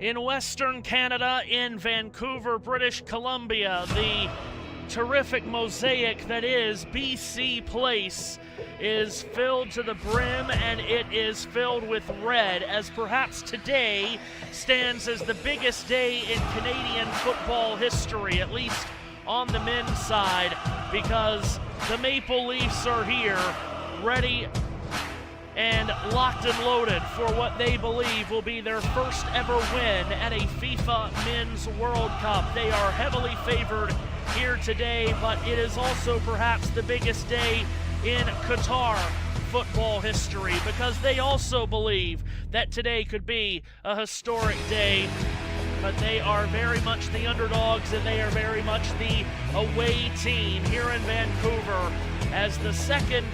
in Western Canada, in Vancouver, British Columbia. The terrific mosaic that is BC Place is filled to the brim, and it is filled with red, as perhaps today stands as the biggest day in Canadian football history, at least on the men's side, because the Maple Leafs are here, ready and locked and loaded for what they believe will be their first ever win at a FIFA Men's World Cup. They are heavily favored here today, but it is also perhaps the biggest day in Qatar football history, because they also believe that today could be a historic day. But they are very much the underdogs, and they are very much the away team here in Vancouver as the second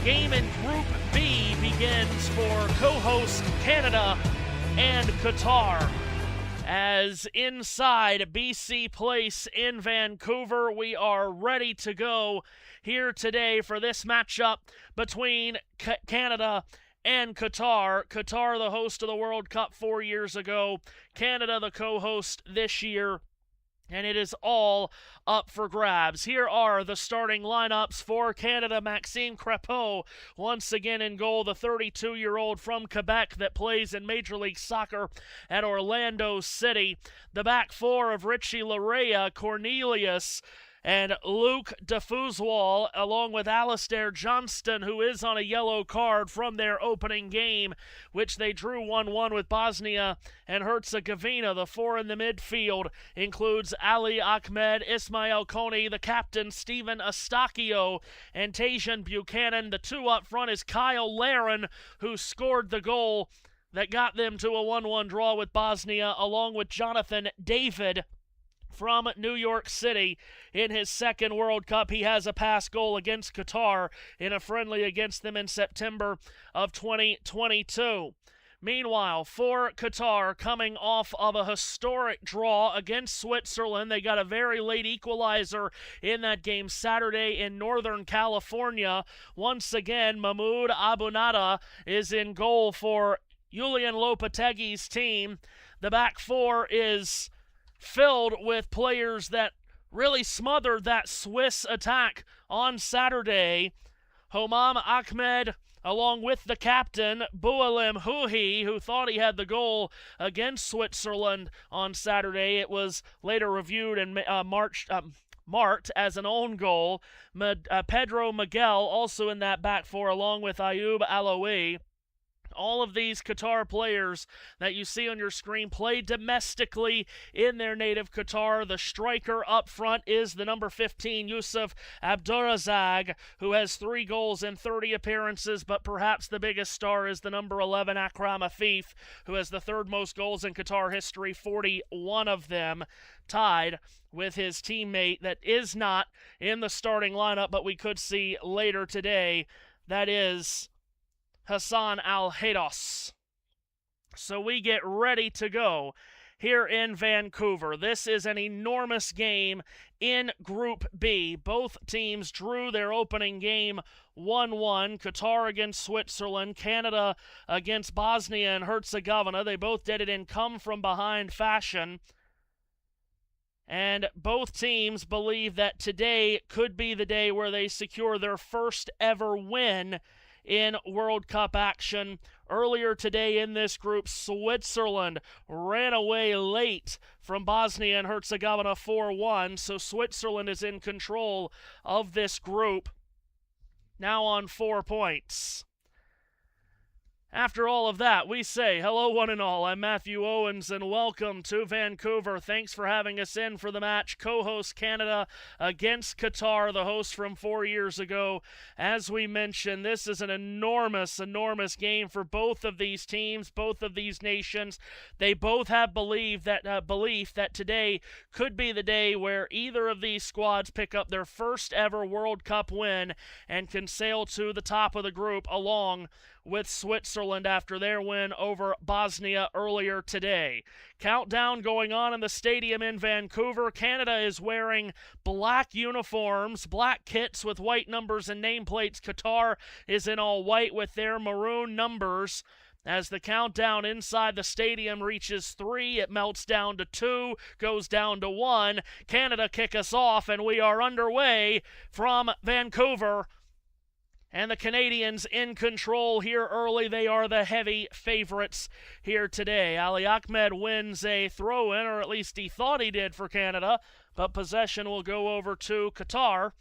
game in Group B begins for co-host Canada and Qatar. As inside BC Place in Vancouver, we are ready to go here today for this matchup between Canada and Qatar. Qatar, the host of the World Cup 4 years ago. Canada, the co-host this year. And it is all up for grabs. Here are the starting lineups for Canada. Maxime Crepeau, once again in goal, the 32-year-old from Quebec that plays in Major League Soccer at Orlando City. The back four of Richie Larea, Cornelius, and Luke Defuzwal, along with Alistair Johnston, who is on a yellow card from their opening game, which they drew 1-1 with Bosnia and Herzegovina. The four in the midfield includes Ali Ahmed, Ismail Kone, the captain Stephen Eustachio, and Tajan Buchanan. The two up front is Kyle Larin, who scored the goal that got them to a 1-1 draw with Bosnia, along with Jonathan David from New York City in his second World Cup. He has a pass goal against Qatar in a friendly against them in September of 2022. Meanwhile, for Qatar, coming off of a historic draw against Switzerland, they got a very late equalizer in that game Saturday in Northern California. Once again, Mahmoud Abunada is in goal for Julian Lopetegui's team. The back four is filled with players that really smothered that Swiss attack on Saturday. Homam Ahmed, along with the captain, Boualem Houhi, who thought he had the goal against Switzerland on Saturday. It was later reviewed and marked as an own goal. Pedro Miguel also in that back four, along with Ayoub Aloui. All of these Qatar players that you see on your screen play domestically in their native Qatar. The striker up front is the number 15, Yusuf Abdurazak, who has 3 goals in 30 appearances, but perhaps the biggest star is the number 11, Akram Afif, who has the third most goals in Qatar history, 41 of them, tied with his teammate that is not in the starting lineup, but we could see later today. That is Hassan Al-Hados. So we get ready to go here in Vancouver. This is an enormous game in Group B. Both teams drew their opening game 1-1. Qatar against Switzerland, Canada against Bosnia and Herzegovina. They both did it in come-from-behind fashion. And both teams believe that today could be the day where they secure their first ever win in World Cup action. Earlier today in this group, Switzerland ran away late from Bosnia and Herzegovina 4-1, so Switzerland is in control of this group, now on 4 points. After all of that, we say hello one and all. I'm Matthew Owens, and welcome to Vancouver. Thanks for having us in for the match. Co-host Canada against Qatar, the host from 4 years ago. As we mentioned, this is an enormous game for both of these teams, both of these nations. They both have belief that today could be the day where either of these squads pick up their first ever World Cup win and can sail to the top of the group along with Switzerland after their win over Bosnia earlier today. Countdown going on in the stadium in Vancouver. Canada is wearing black uniforms, black kits with white numbers and nameplates. Qatar is in all white with their maroon numbers. As the countdown inside the stadium reaches 3, it melts down to 2, goes down to 1. Canada kick us off, and we are underway from Vancouver. And the Canadians in control here early. They are the heavy favorites here today. Ali Ahmed wins a throw-in, or at least he thought he did for Canada, but possession will go over to Qatar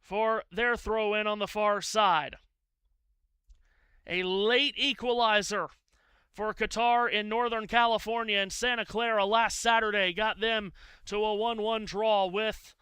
for their throw-in on the far side. A late equalizer for Qatar in Northern California and Santa Clara last Saturday got them to a 1-1 draw with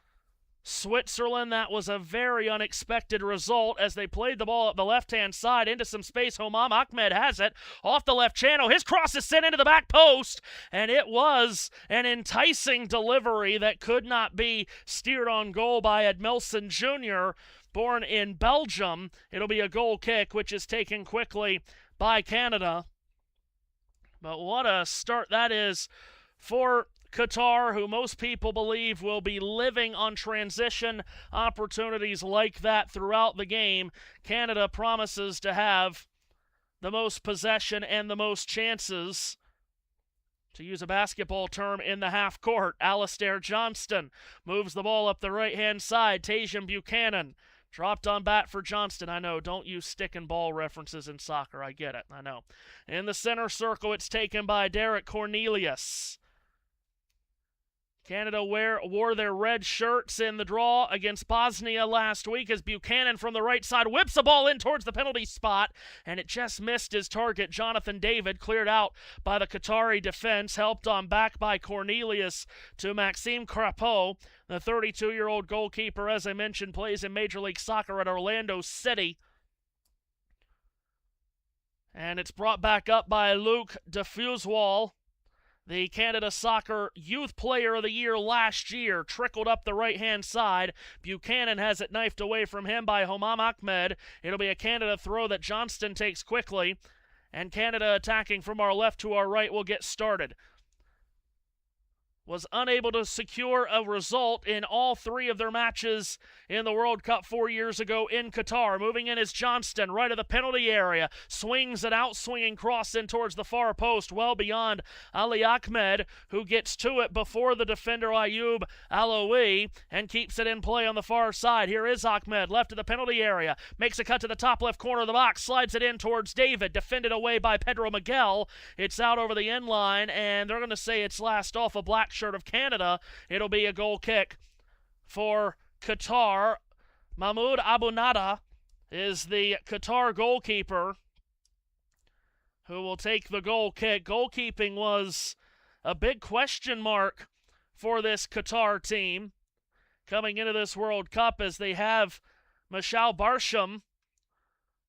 Switzerland. That was a very unexpected result as they played the ball up the left-hand side into some space. Homam Ahmed has it off the left channel. His cross is sent into the back post, and it was an enticing delivery that could not be steered on goal by Edmilson Jr., born in Belgium. It'll be a goal kick, which is taken quickly by Canada. But what a start that is for Qatar, who most people believe will be living on transition opportunities like that throughout the game. Canada promises to have the most possession and the most chances, to use a basketball term, in the half court. Alistair Johnston moves the ball up the right-hand side. Tajon Buchanan dropped on bat for Johnston. I know, don't use stick and ball references in soccer. I get it, I know. In the center circle, it's taken by Derek Cornelius. Canada wore their red shirts in the draw against Bosnia last week as Buchanan from the right side whips the ball in towards the penalty spot, and it just missed his target. Jonathan David cleared out by the Qatari defense, helped on back by Cornelius to Maxime Crapeau. The 32-year-old goalkeeper, as I mentioned, plays in Major League Soccer at Orlando City. And it's brought back up by Luc Defuswal, the Canada Soccer Youth Player of the Year last year, trickled up the right-hand side. Buchanan has it knifed away from him by Homam Ahmed. It'll be a Canada throw that Johnston takes quickly, and Canada attacking from our left to our right will get started. Was unable to secure a result in all 3 of their matches in the World Cup 4 years ago in Qatar. Moving in is Johnston, right of the penalty area. Swings an out-swinging cross in towards the far post, well beyond Ali Ahmed, who gets to it before the defender Ayoub Aloui and keeps it in play on the far side. Here is Ahmed, left of the penalty area. Makes a cut to the top left corner of the box, slides it in towards David, defended away by Pedro Miguel. It's out over the end line, and they're going to say it's last off a black shirt of Canada. It'll be a goal kick for Qatar. Mahmoud Abunada is the Qatar goalkeeper who will take the goal kick. Goalkeeping was a big question mark for this Qatar team coming into this World Cup, as they have Michal Barsham,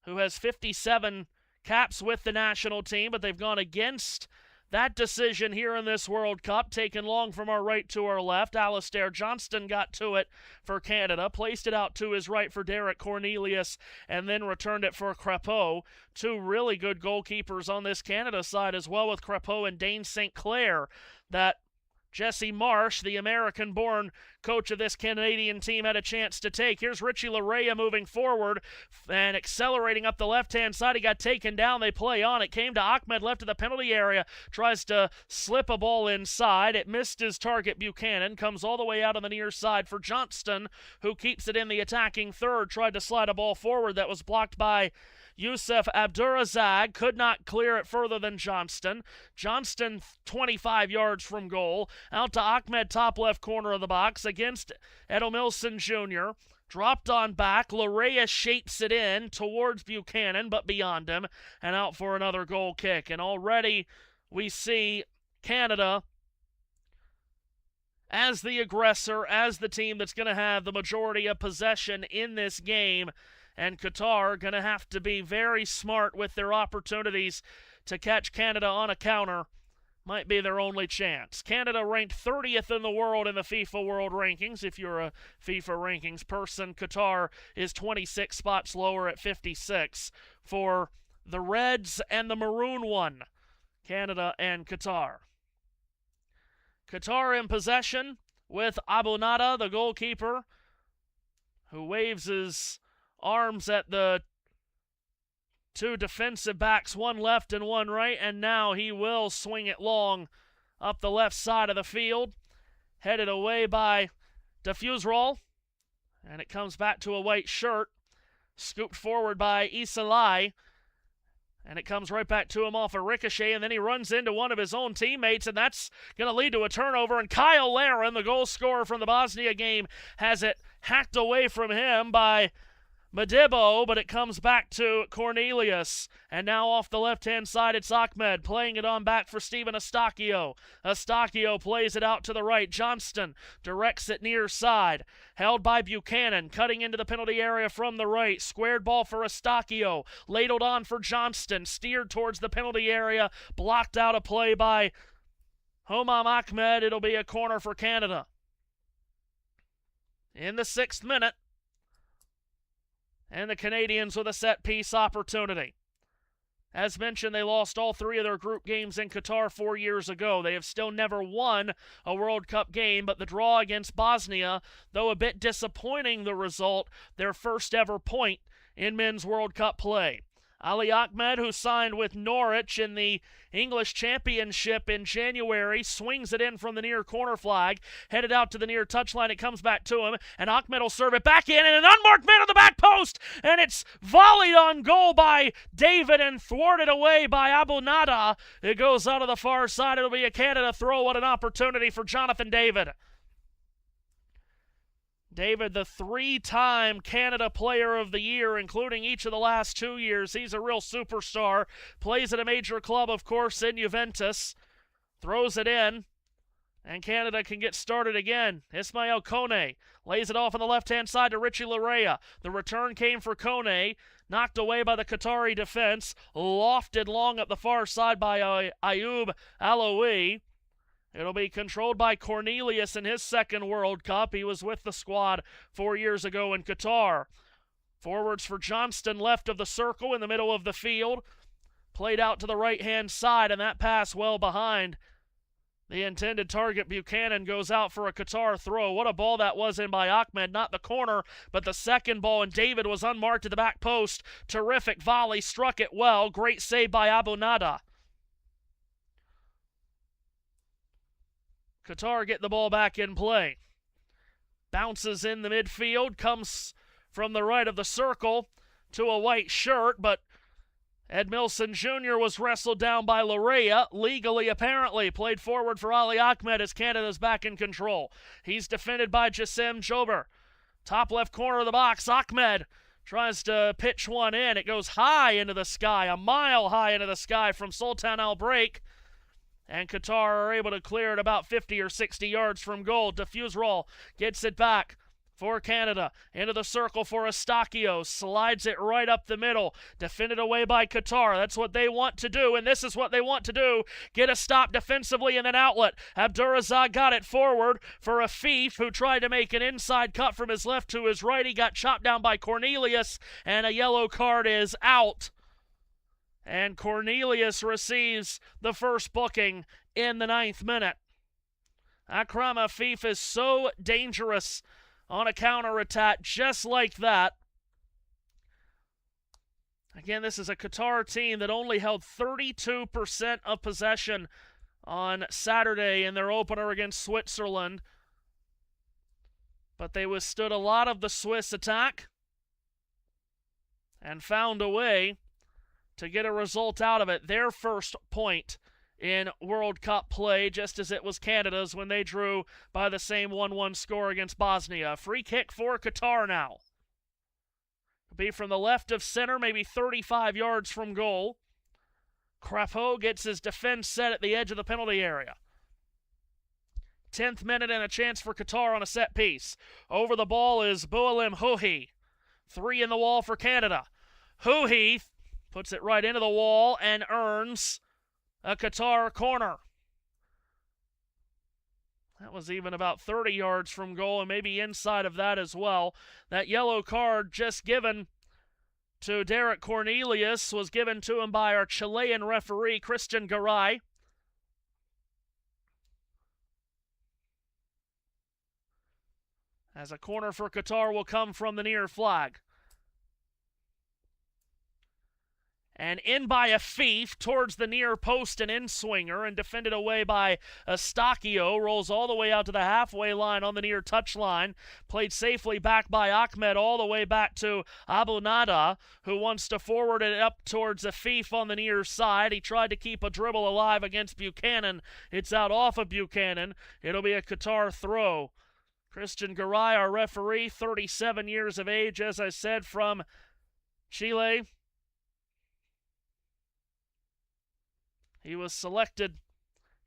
who has 57 caps with the national team, but they've gone against that decision here in this World Cup, taken long from our right to our left. Alistair Johnston got to it for Canada, placed it out to his right for Derek Cornelius, and then returned it for Crapeau. 2 really good goalkeepers on this Canada side as well, with Crapeau and Dane St. Clair, that Jesse Marsh, the American-born coach of this Canadian team, had a chance to take. Here's Richie Larea moving forward and accelerating up the left-hand side. He got taken down. They play on. It came to Ahmed, left of the penalty area. Tries to slip a ball inside. It missed his target, Buchanan. Comes all the way out on the near side for Johnston, who keeps it in the attacking third. Tried to slide a ball forward that was blocked by Youssef Abdurazak. Could not clear it further than Johnston. Johnston 25 yards from goal. Out to Ahmed, top left corner of the box against Edmilson Jr. Dropped on back. Larea shapes it in towards Buchanan, but beyond him, and out for another goal kick. And already we see Canada as the aggressor, as the team that's going to have the majority of possession in this game. And Qatar going to have to be very smart with their opportunities to catch Canada on a counter. Might be their only chance. Canada ranked 30th in the world in the FIFA World Rankings. If you're a FIFA rankings person, Qatar is 26 spots lower at 56 for the Reds and the Maroon one, Canada and Qatar. Qatar in possession with Abunada, the goalkeeper, who waves his arms at the Two defensive backs, one left and one right, and now he will swing it long up the left side of the field. Headed away by Diffusrol, and it comes back to a white shirt. Scooped forward by Isalai, and it comes right back to him off a ricochet, and then he runs into one of his own teammates, and that's going to lead to a turnover, and Kyle Larin, the goal scorer from the Bosnia game, has it hacked away from him by Madibo, but it comes back to Cornelius. And now off the left-hand side, it's Ahmed playing it on back for Steven Eustachio. Eustachio plays it out to the right. Johnston directs it near side. Held by Buchanan, cutting into the penalty area from the right. Squared ball for Eustachio. Ladled on for Johnston. Steered towards the penalty area. Blocked out a play by Homam Ahmed. It'll be a corner for Canada. In the 6th minute. And the Canadians with a set-piece opportunity. As mentioned, they lost all 3 of their group games in Qatar 4 years ago. They have still never won a World Cup game, but the draw against Bosnia, though a bit disappointing the result, their first ever point in men's World Cup play. Ali Ahmed, who signed with Norwich in the English Championship in January, swings it in from the near corner flag, headed out to the near touchline. It comes back to him, and Ahmed will serve it back in, and an unmarked man on the back post, and it's volleyed on goal by David and thwarted away by Abu Nada. It goes out of the far side. It'll be a Canada throw. What an opportunity for Jonathan David. David, the 3-time Canada Player of the Year, including each of the last 2 years. He's a real superstar. Plays at a major club, of course, in Juventus. Throws it in, and Canada can get started again. Ismail Kone lays it off on the left-hand side to Richie Larea. The return came for Kone. Knocked away by the Qatari defense. Lofted long up the far side by Ayoub Alaoui. It'll be controlled by Cornelius in his second World Cup. He was with the squad 4 years ago in Qatar. Forwards for Johnston, left of the circle in the middle of the field. Played out to the right-hand side, and that pass well behind the intended target. Buchanan goes out for a Qatar throw. What a ball that was in by Ahmed. Not the corner, but the second ball, and David was unmarked at the back post. Terrific volley, struck it well. Great save by Abu Nada. Qatar get the ball back in play. Bounces in the midfield, comes from the right of the circle to a white shirt, but Edmilson Jr. was wrestled down by Larea, legally apparently. Played forward for Ali Ahmed as Canada's back in control. He's defended by Jassim Jober. Top left corner of the box, Ahmed tries to pitch one in. It goes high into the sky, a mile high into the sky from Sultan Al Break. And Qatar are able to clear it about 50 or 60 yards from goal. Diffusrol gets it back for Canada. Into the circle for Eustachio. Slides it right up the middle. Defended away by Qatar. That's what they want to do, and this is what they want to do. Get a stop defensively and then outlet. Abdurazak got it forward for Afif, who tried to make an inside cut from his left to his right. He got chopped down by Cornelius, and a yellow card is out. And Cornelius receives the first booking in the 9th minute. Akram Afif is so dangerous on a counterattack just like that. Again, this is a Qatar team that only held 32% of possession on Saturday in their opener against Switzerland. But they withstood a lot of the Swiss attack and found a way to get a result out of it. Their first point in World Cup play, just as it was Canada's when they drew by the same 1-1 score against Bosnia. Free kick for Qatar now. It'll be from the left of center, maybe 35 yards from goal. Crapeau gets his defense set at the edge of the penalty area. 10th minute and a chance for Qatar on a set piece. Over the ball is Boualim Houhi. 3 in the wall for Canada. Houhi puts it right into the wall and earns a Qatar corner. That was even about 30 yards from goal and maybe inside of that as well. That yellow card just given to Derek Cornelius was given to him by our Chilean referee, Christian Garay. As a corner for Qatar will come from the near flag. And in by Afif towards the near post, an in-swinger, and defended away by Eustaquio. Rolls all the way out to the halfway line on the near touch line. Played safely back by Ahmed all the way back to Abu Nada, who wants to forward it up towards Afif on the near side. He tried to keep a dribble alive against Buchanan. It's out off of Buchanan. It'll be a Qatar throw. Christian Garay, our referee, 37 years of age, as I said, from Chile. He was selected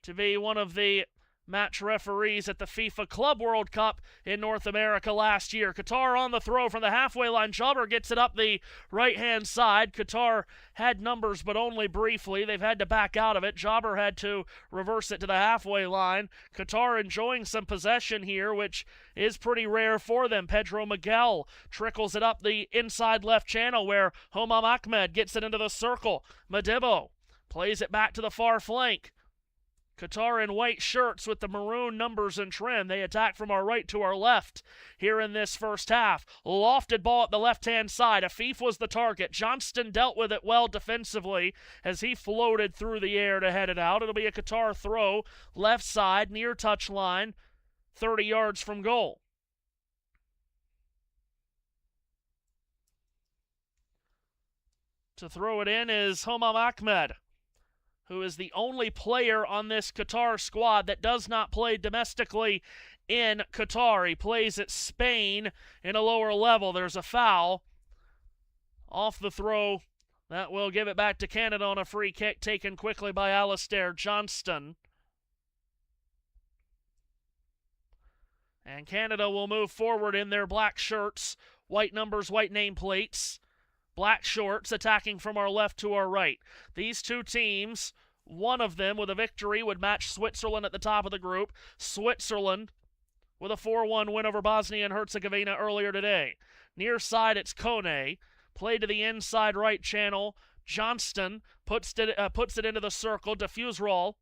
to be one of the match referees at the FIFA Club World Cup in North America last year. Qatar on the throw from the halfway line. Jabber gets it up the right-hand side. Qatar had numbers, but only briefly. They've had to back out of it. Jabber had to reverse it to the halfway line. Qatar enjoying some possession here, which is pretty rare for them. Pedro Miguel trickles it up the inside left channel where Homam Ahmed gets it into the circle. Madibo plays it back to the far flank. Qatar in white shirts with the maroon numbers and trim. They attack from our right to our left here in this first half. Lofted ball at the left-hand side. Afif was the target. Johnston dealt with it well defensively as he floated through the air to head it out. It'll be a Qatar throw, left side, near touch line, 30 yards from goal. To throw it in is Homam Ahmed, who is the only player on this Qatar squad that does not play domestically in Qatar. He plays at Spain in a lower level. There's a foul off the throw. That will give it back to Canada on a free kick taken quickly by Alistair Johnston. And Canada will move forward in their black shirts, white numbers, white nameplates. Black shorts, attacking from our left to our right. These two teams, one of them with a victory would match Switzerland at the top of the group. Switzerland with a 4-1 win over Bosnia and Herzegovina earlier today. Near side, it's Kone. Play to the inside right channel. Johnston puts it into the circle. Diffuse roll.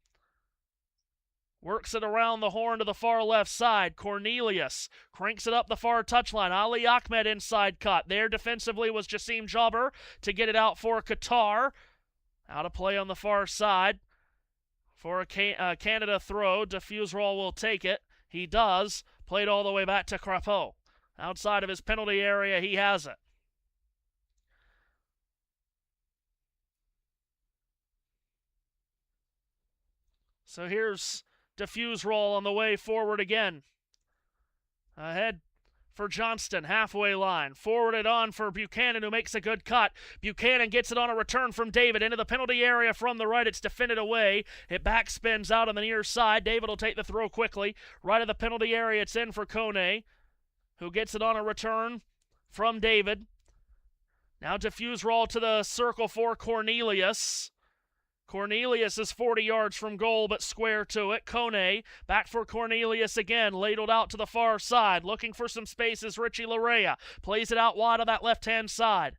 Works it around the horn to the far left side. Cornelius cranks it up the far touchline. Ali Ahmed inside cut. There defensively was Jassim Jabber to get it out for Qatar. Out of play on the far side for a Canada throw. Diffuse roll will take it. He does. Played all the way back to Crapeau. Outside of his penalty area, he has it. So here's diffuse roll on the way forward again. Ahead for Johnston, halfway line. Forwarded on for Buchanan, who makes a good cut. Buchanan gets it on a return from David into the penalty area from the right. It's defended away. It backspins out on the near side. David will take the throw quickly. Right of the penalty area, it's in for Kone, who gets it on a return from David. Now diffuse roll to the circle for Cornelius. Cornelius is 40 yards from goal, but square to it. Kone, back for Cornelius again, ladled out to the far side. Looking for some spaces, Richie Larea. Plays it out wide on that left-hand side.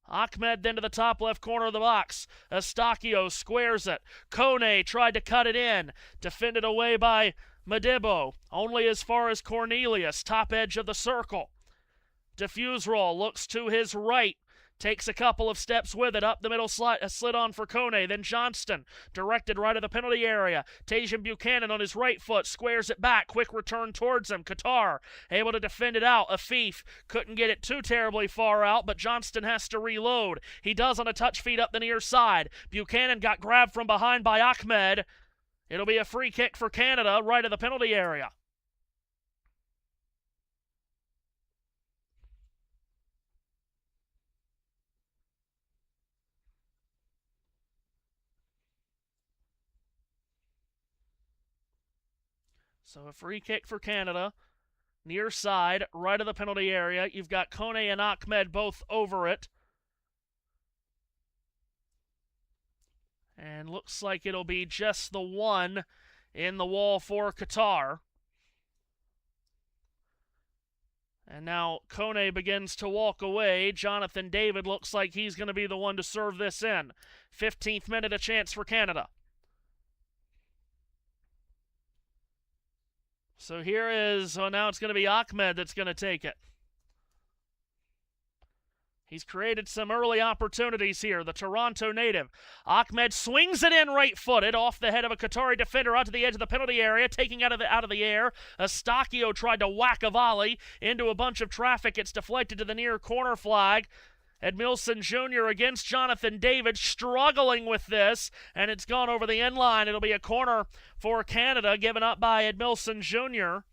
Ahmed then to the top left corner of the box. Eustaquio squares it. Kone tried to cut it in. Defended away by Madibo. Only as far as Cornelius, top edge of the circle. Diffuse roll, looks to his right. Takes a couple of steps with it, up the middle slid on for Kone, then Johnston, directed right of the penalty area. Tajan Buchanan on his right foot, squares it back, quick return towards him. Qatar able to defend it out. Afif couldn't get it too terribly far out, but Johnston has to reload. He does on a touch feed up the near side. Buchanan got grabbed from behind by Ahmed. It'll be a free kick for Canada, right of the penalty area. So a free kick for Canada. Near side, right of the penalty area. You've got Kone and Ahmed both over it. And looks like it'll be just the one in the wall for Qatar. And now Kone begins to walk away. Jonathan David looks like he's going to be the one to serve this in. 15th minute, a chance for Canada. So here is, now it's going to be Ahmed that's going to take it. He's created some early opportunities here, the Toronto native. Ahmed swings it in right-footed off the head of a Qatari defender out to the edge of the penalty area, taking out of the air. Eustachio tried to whack a volley into a bunch of traffic. It's deflected to the near corner flag. Edmilson Jr. against Jonathan David, struggling with this, and it's gone over the end line. It'll be a corner for Canada, given up by Edmilson Jr.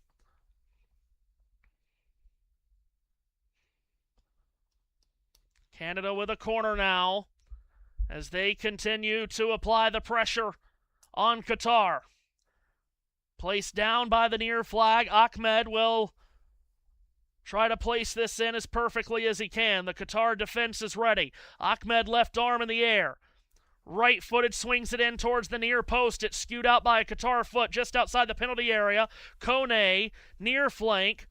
Canada with a corner now as they continue to apply the pressure on Qatar. Placed down by the near flag. Ahmed will try to place this in as perfectly as he can. The Qatar defense is ready. Ahmed left arm in the air. Right-footed swings it in towards the near post. It's skewed out by a Qatar foot just outside the penalty area. Kone, near flank.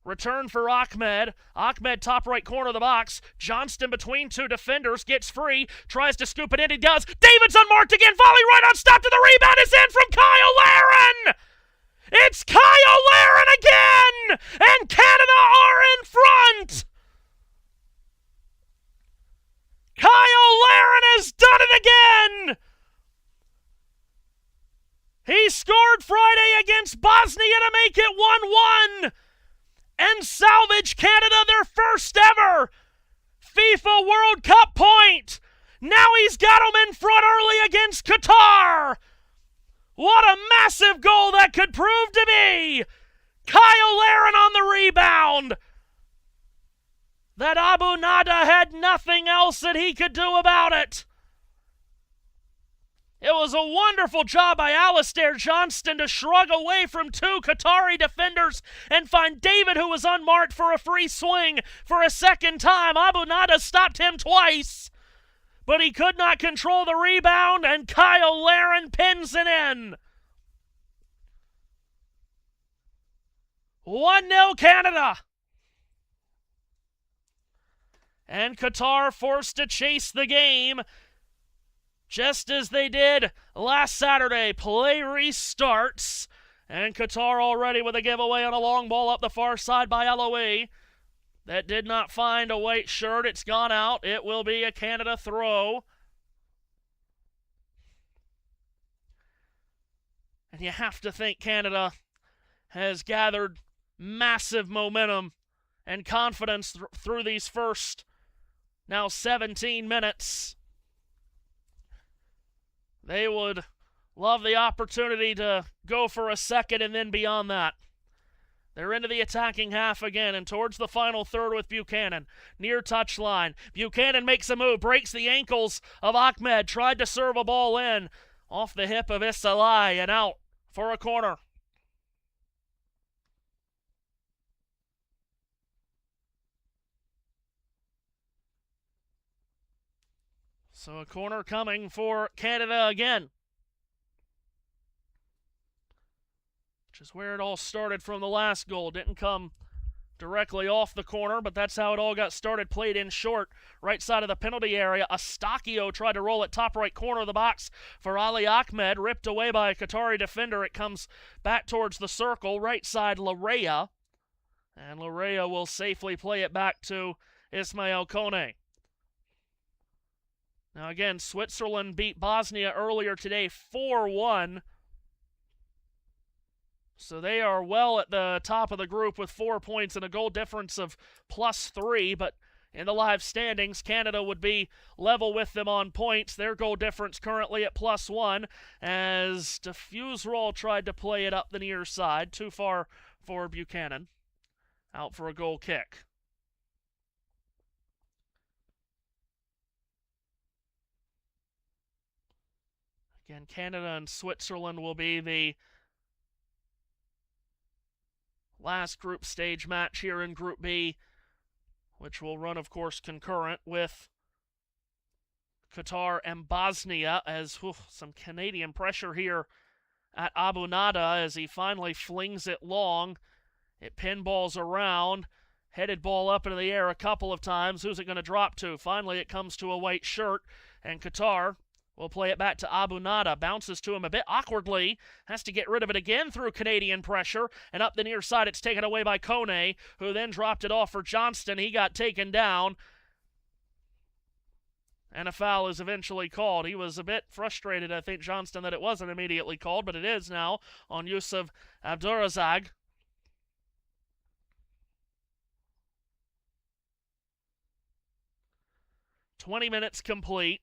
Return for Ahmed. Ahmed, top right corner of the box. Johnston between two defenders. Gets free. Tries to scoop it in. He does. David's unmarked again. Volley right on stop to the rebound. Is in from Kyle Larin. It's Kyle Larin again. And Canada are in front. Kyle Larin has done it again. He scored Friday against Bosnia to make it 1-1. And salvage Canada their first ever FIFA World Cup point. Now he's got them in front early against Qatar. What a massive goal that could prove to be. Kyle Larin on the rebound. That Abu Nada had nothing else that he could do about it. It was a wonderful job by Alistair Johnston to shrug away from two Qatari defenders and find David, who was unmarked, for a free swing for a second time. Abu Nada stopped him twice, but he could not control the rebound, and Kyle Larin pins it in. 1-0 Canada. And Qatar forced to chase the game, just as they did last Saturday. Play restarts, and Qatar already with a giveaway on a long ball up the far side by Eloy. That did not find a white shirt. It's gone out. It will be a Canada throw. And you have to think Canada has gathered massive momentum and confidence through these first now 17 minutes. They would love the opportunity to go for a second and then beyond that. They're into the attacking half again and towards the final third with Buchanan. Near touchline. Buchanan makes a move, breaks the ankles of Ahmed, tried to serve a ball in. Off the hip of Isalai and out for a corner. So a corner coming for Canada again. Which is where it all started from the last goal. Didn't come directly off the corner, but that's how it all got started. Played in short, right side of the penalty area. Eustachio tried to roll it top right corner of the box for Ali Ahmed. Ripped away by a Qatari defender. It comes back towards the circle. Right side, Larea. And Larea will safely play it back to Ismail Kone. Now again, Switzerland beat Bosnia earlier today 4-1. So they are well at the top of the group with 4 points and a goal difference of +3. But in the live standings, Canada would be level with them on points. Their goal difference currently at +1 as Diffuserol tried to play it up the near side. Too far for Buchanan. Out for a goal kick. Again, Canada and Switzerland will be the last group stage match here in Group B, which will run, of course, concurrent with Qatar and Bosnia, as some Canadian pressure here at Abu Nada as he finally flings it long. It pinballs around, headed ball up into the air a couple of times. Who's it going to drop to? Finally, it comes to a white shirt, and Qatar will play it back to Abu Nada. Bounces to him a bit awkwardly. Has to get rid of it again through Canadian pressure. And up the near side, it's taken away by Kone, who then dropped it off for Johnston. He got taken down. And a foul is eventually called. He was a bit frustrated, I think, Johnston, that it wasn't immediately called, but it is now on Yusuf Abdurazak. "20 minutes complete,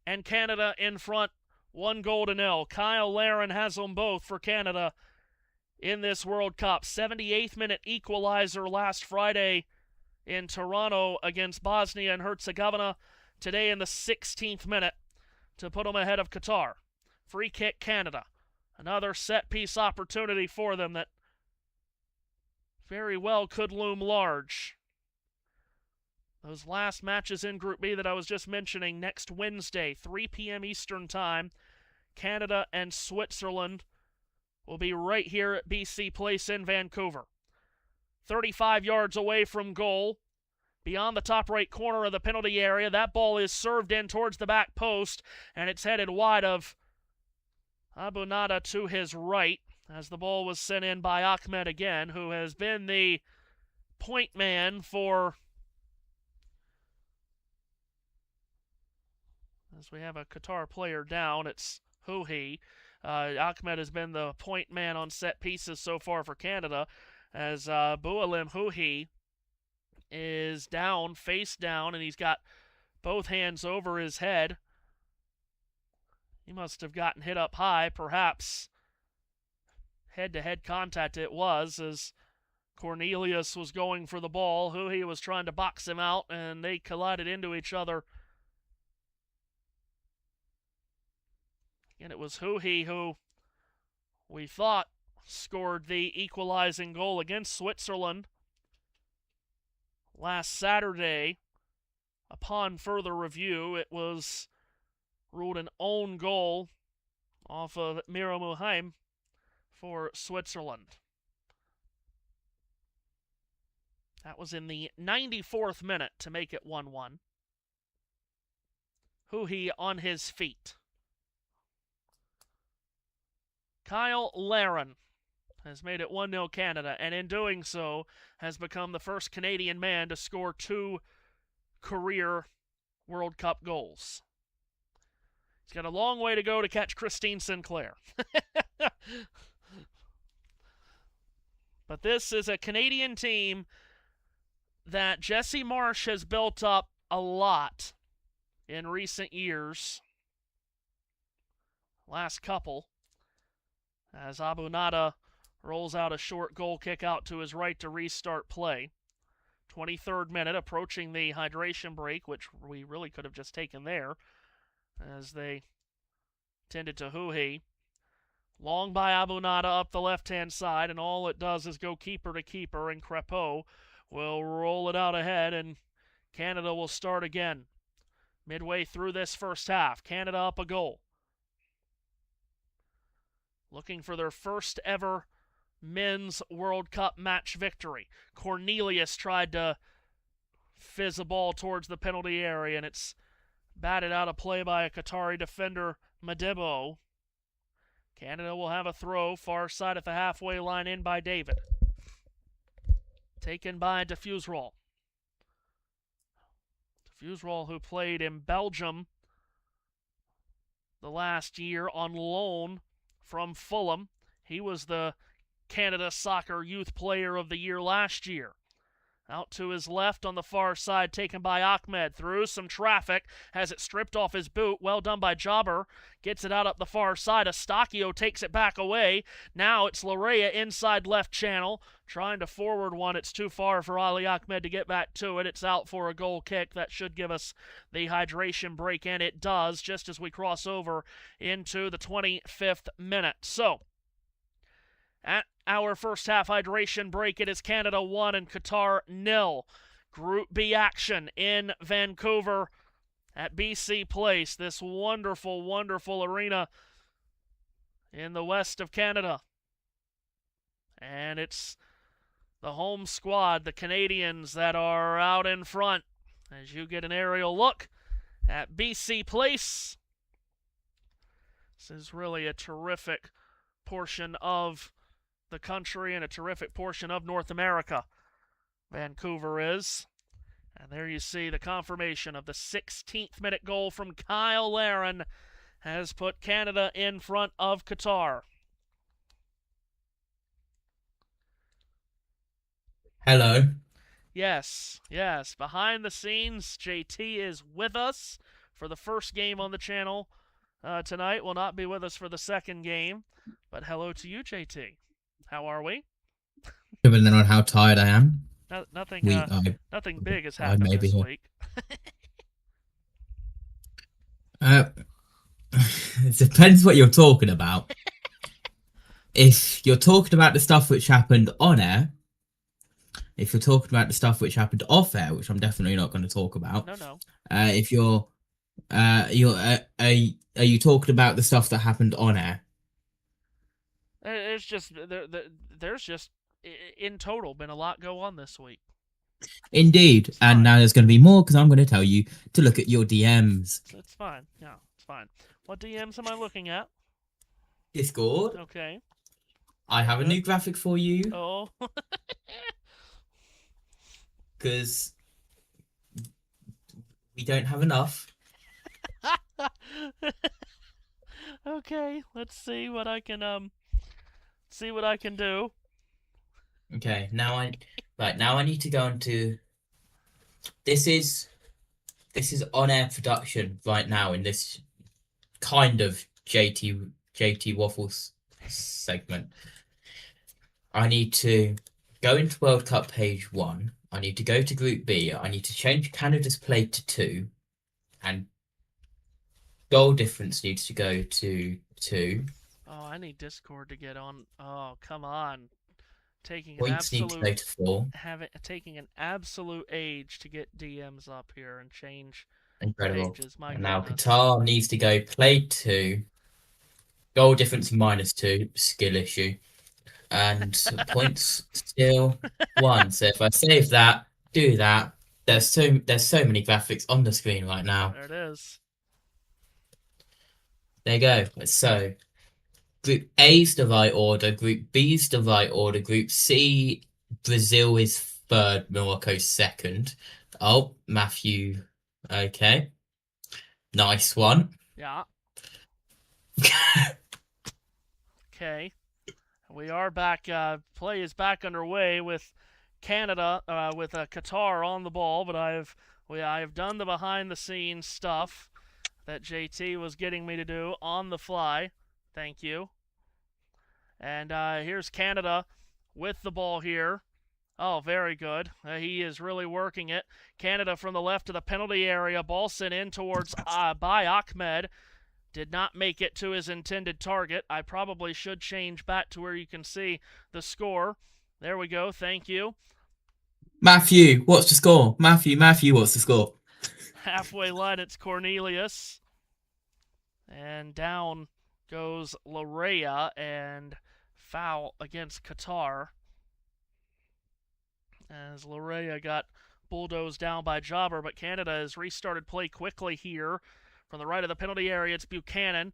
and Canada in front 1-0. Kyle Larin has them both for Canada in this World Cup. 78th minute equalizer last Friday in Toronto against Bosnia and Herzegovina. Today in the 16th minute to put them ahead of Qatar. Free kick Canada. Another set-piece opportunity for them that very well could loom large. Those last matches in Group B that I was just mentioning, next Wednesday, 3 p.m. Eastern Time, Canada and Switzerland will be right here at BC Place in Vancouver. 35 yards away from goal, beyond the top right corner of the penalty area. That ball is served in towards the back post, and it's headed wide of Abunada to his right, as the ball was sent in by Ahmed again, who has been the point man for, as we have a Qatar player down, it's Houhi. Ahmed has been the point man on set pieces so far for Canada, as Boualim Houhi is down, face down, and he's got both hands over his head. He must have gotten hit up high, perhaps head-to-head contact it was, as Cornelius was going for the ball. Houhi was trying to box him out, and they collided into each other. And it was Houhi who we thought scored the equalizing goal against Switzerland last Saturday. Upon further review, it was ruled an own goal off of Miro Muheim for Switzerland. That was in the 94th minute to make it 1-1. Houhi on his feet. Kyle Larin has made it 1-0 Canada, and in doing so has become the first Canadian man to score 2 career World Cup goals. He's got a long way to go to catch Christine Sinclair. But this is a Canadian team that Jesse Marsh has built up a lot in recent years. Last couple, as Abunada rolls out a short goal kick out to his right to restart play. 23rd minute, approaching the hydration break, which we really could have just taken there, as they tended to Houhi. Long by Abunada up the left-hand side, and all it does is go keeper to keeper, and Crepeau will roll it out ahead, and Canada will start again. Midway through this first half, Canada up a goal. Looking for their first ever men's World Cup match victory. Cornelius tried to fizz a ball towards the penalty area, and it's batted out of play by a Qatari defender, Madebo. Canada will have a throw, far side at the halfway line, in by David. Taken by Diffuserol. Diffuserol, who played in Belgium the last year on loan from Fulham. He was the Canada Soccer Youth Player of the Year last year. Out to his left on the far side, taken by Ahmed. Through some traffic, has it stripped off his boot. Well done by Jobber. Gets it out up the far side. Eustachio takes it back away. Now it's Larea inside left channel. Trying to forward one. It's too far for Ali Ahmed to get back to it. It's out for a goal kick. That should give us the hydration break, and it does, just as we cross over into the 25th minute. So, at our first half hydration break, it is Canada 1 and Qatar 0. Group B action in Vancouver at BC Place, this wonderful, wonderful arena in the west of Canada. And it's the home squad, the Canadians, that are out in front. As you get an aerial look at BC Place, this is really a terrific portion of the country and a terrific portion of North America. Vancouver is, And there you see the confirmation of the 16th minute goal from Kyle Larin has put Canada in front of Qatar. Hello. Yes, behind the scenes, JT is with us for the first game on the channel tonight. Will not be with us for the second game, but hello to you, JT. How are we? Depending on how tired I am, Nothing big has I happened may be this here. week. It depends what you're talking about. If you're talking about the stuff which happened on air, if you're talking about the stuff which happened off air, which I'm definitely not going to talk about. No. If you're are you talking about the stuff that happened on air? There's just in total been a lot go on this week. Indeed, and now there's going to be more because I'm going to tell you to look at your DMs. It's fine. Yeah, it's fine. What DMs am I looking at? Discord. Okay. I have a new graphic for you. Oh. Because we don't have enough. Okay, let's see what I can do. Okay, now I need to go into this is on-air production right now in this kind of JT Waffles segment. I need to go into World Cup page 1. I need to go to Group B. I need to change Canada's play to 2, and goal difference needs to go to 2. Oh, I need Discord to get on. Oh, come on. Points need to go to 4. Taking an absolute age to get DMs up here and change Incredible. pages. My And now goodness. Qatar needs to go play 2. Goal difference -2. Skill issue. And points still 1. So if I save that, do that, there's so many graphics on the screen right now. There it is. There you go. So Group A's the right order, Group B's the right order, Group C, Brazil is 3rd, Morocco 2nd. Oh, Matthew. Okay. Nice one. Yeah. Okay. We are back. Play is back underway with Canada, with Qatar on the ball, but I have done the behind-the-scenes stuff that JT was getting me to do on the fly. Thank you. And here's Canada with the ball here. Oh, very good. He is really working it. Canada from the left of the penalty area. Ball sent in towards by Ahmed. Did not make it to his intended target. I probably should change back to where you can see the score. There we go. Thank you. Matthew, what's the score? Matthew, what's the score? Halfway line, it's Cornelius. And down goes Larea, and foul against Qatar. As Larea got bulldozed down by Jobber, but Canada has restarted play quickly here. From the right of the penalty area, it's Buchanan.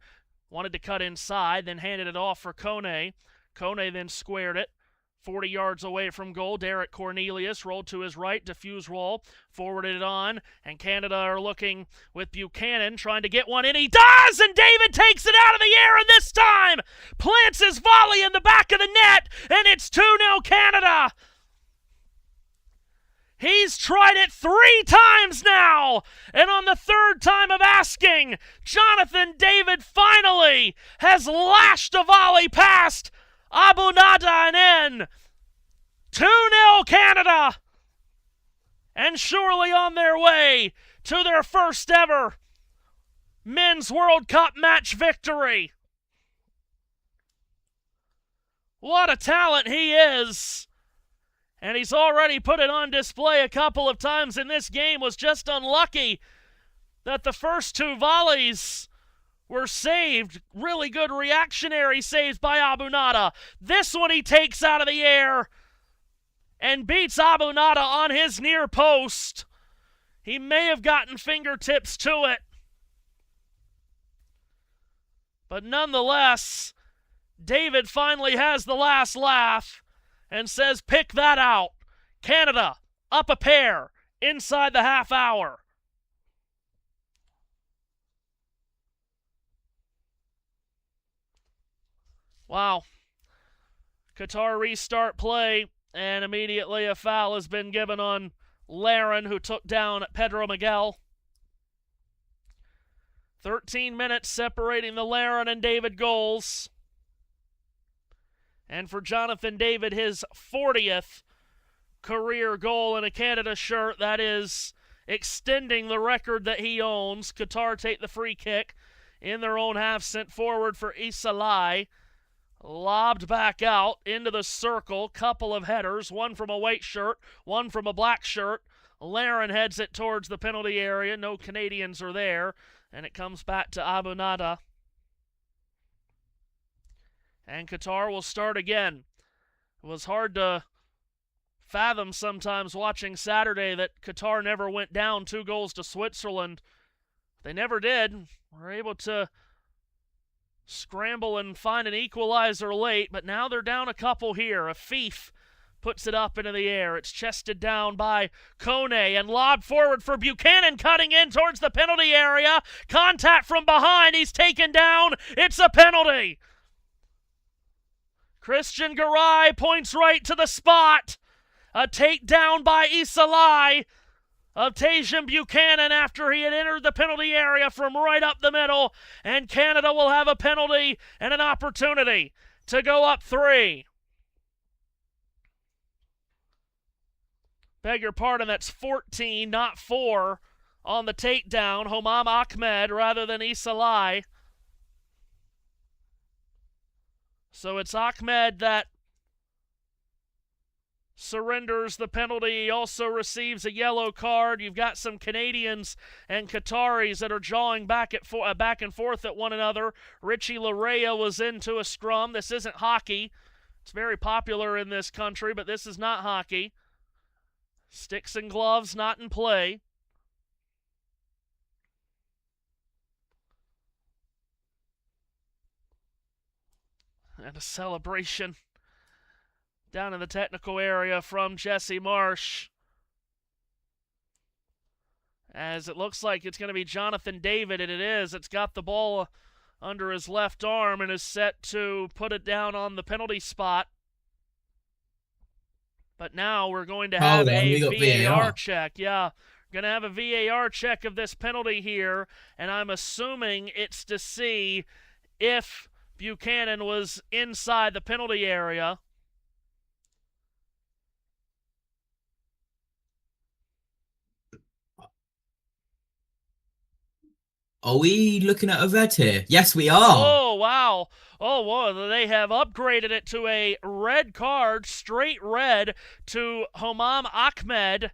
Wanted to cut inside, then handed it off for Kone. Kone then squared it. 40 yards away from goal, Derek Cornelius rolled to his right, diffuse roll, forwarded it on, and Canada are looking with Buchanan, trying to get one in. He does, and David takes it out of the air, and this time plants his volley in the back of the net, and it's 2-0 Canada. He's tried it 3 times now, and on the 3rd time of asking, Jonathan David finally has lashed a volley past Abunada and in. 2-0 Canada, and surely on their way to their first ever Men's World Cup match victory. What a talent he is. And he's already put it on display a couple of times in this game. Was just unlucky that the first 2 volleys were saved. Really good reactionary saves by Abunada. This one he takes out of the air and beats Abunada on his near post. He may have gotten fingertips to it, but nonetheless, David finally has the last laugh and says, pick that out. Canada, up a pair, inside the half hour. Wow. Qatar restart play, and immediately a foul has been given on Laren, who took down Pedro Miguel. 13 minutes separating the Laren and David goals. And for Jonathan David, his 40th career goal in a Canada shirt. That is extending the record that he owns. Qatar take the free kick in their own half, sent forward for Isalai. Lobbed back out into the circle. Couple of headers, one from a white shirt, one from a black shirt. Laren heads it towards the penalty area. No Canadians are there. And it comes back to Abu Nada. And Qatar will start again. It was hard to fathom sometimes watching Saturday that Qatar never went down 2 goals to Switzerland. They never did. Were able to scramble and find an equalizer late, but now they're down a couple here. Afif puts it up into the air. It's chested down by Kone and lobbed forward for Buchanan, cutting in towards the penalty area. Contact from behind. He's taken down. It's a penalty. Christian Garay points right to the spot. A takedown by Isalai of Tajan Buchanan after he had entered the penalty area from right up the middle. And Canada will have a penalty and an opportunity to go up 3. Beg your pardon, that's 14, not 4 on the takedown. Homam Ahmed rather than Isalai. So it's Ahmed that surrenders the penalty. He also receives a yellow card. You've got some Canadians and Qataris that are jawing back and forth at one another. Richie Larea was into a scrum. This isn't hockey. It's very popular in this country, but this is not hockey. Sticks and gloves not in play. And a celebration down in the technical area from Jesse Marsh. As it looks like it's going to be Jonathan David, and it is. It's got the ball under his left arm and is set to put it down on the penalty spot. But now we're going to have a VAR check. Yeah, we're going to have a VAR check of this penalty here, and I'm assuming it's to see if Buchanan was inside the penalty area. Are we looking at a red here? Yes, we are. Oh, wow. Oh, well, they have upgraded it to a red card, straight red, to Homam Ahmed.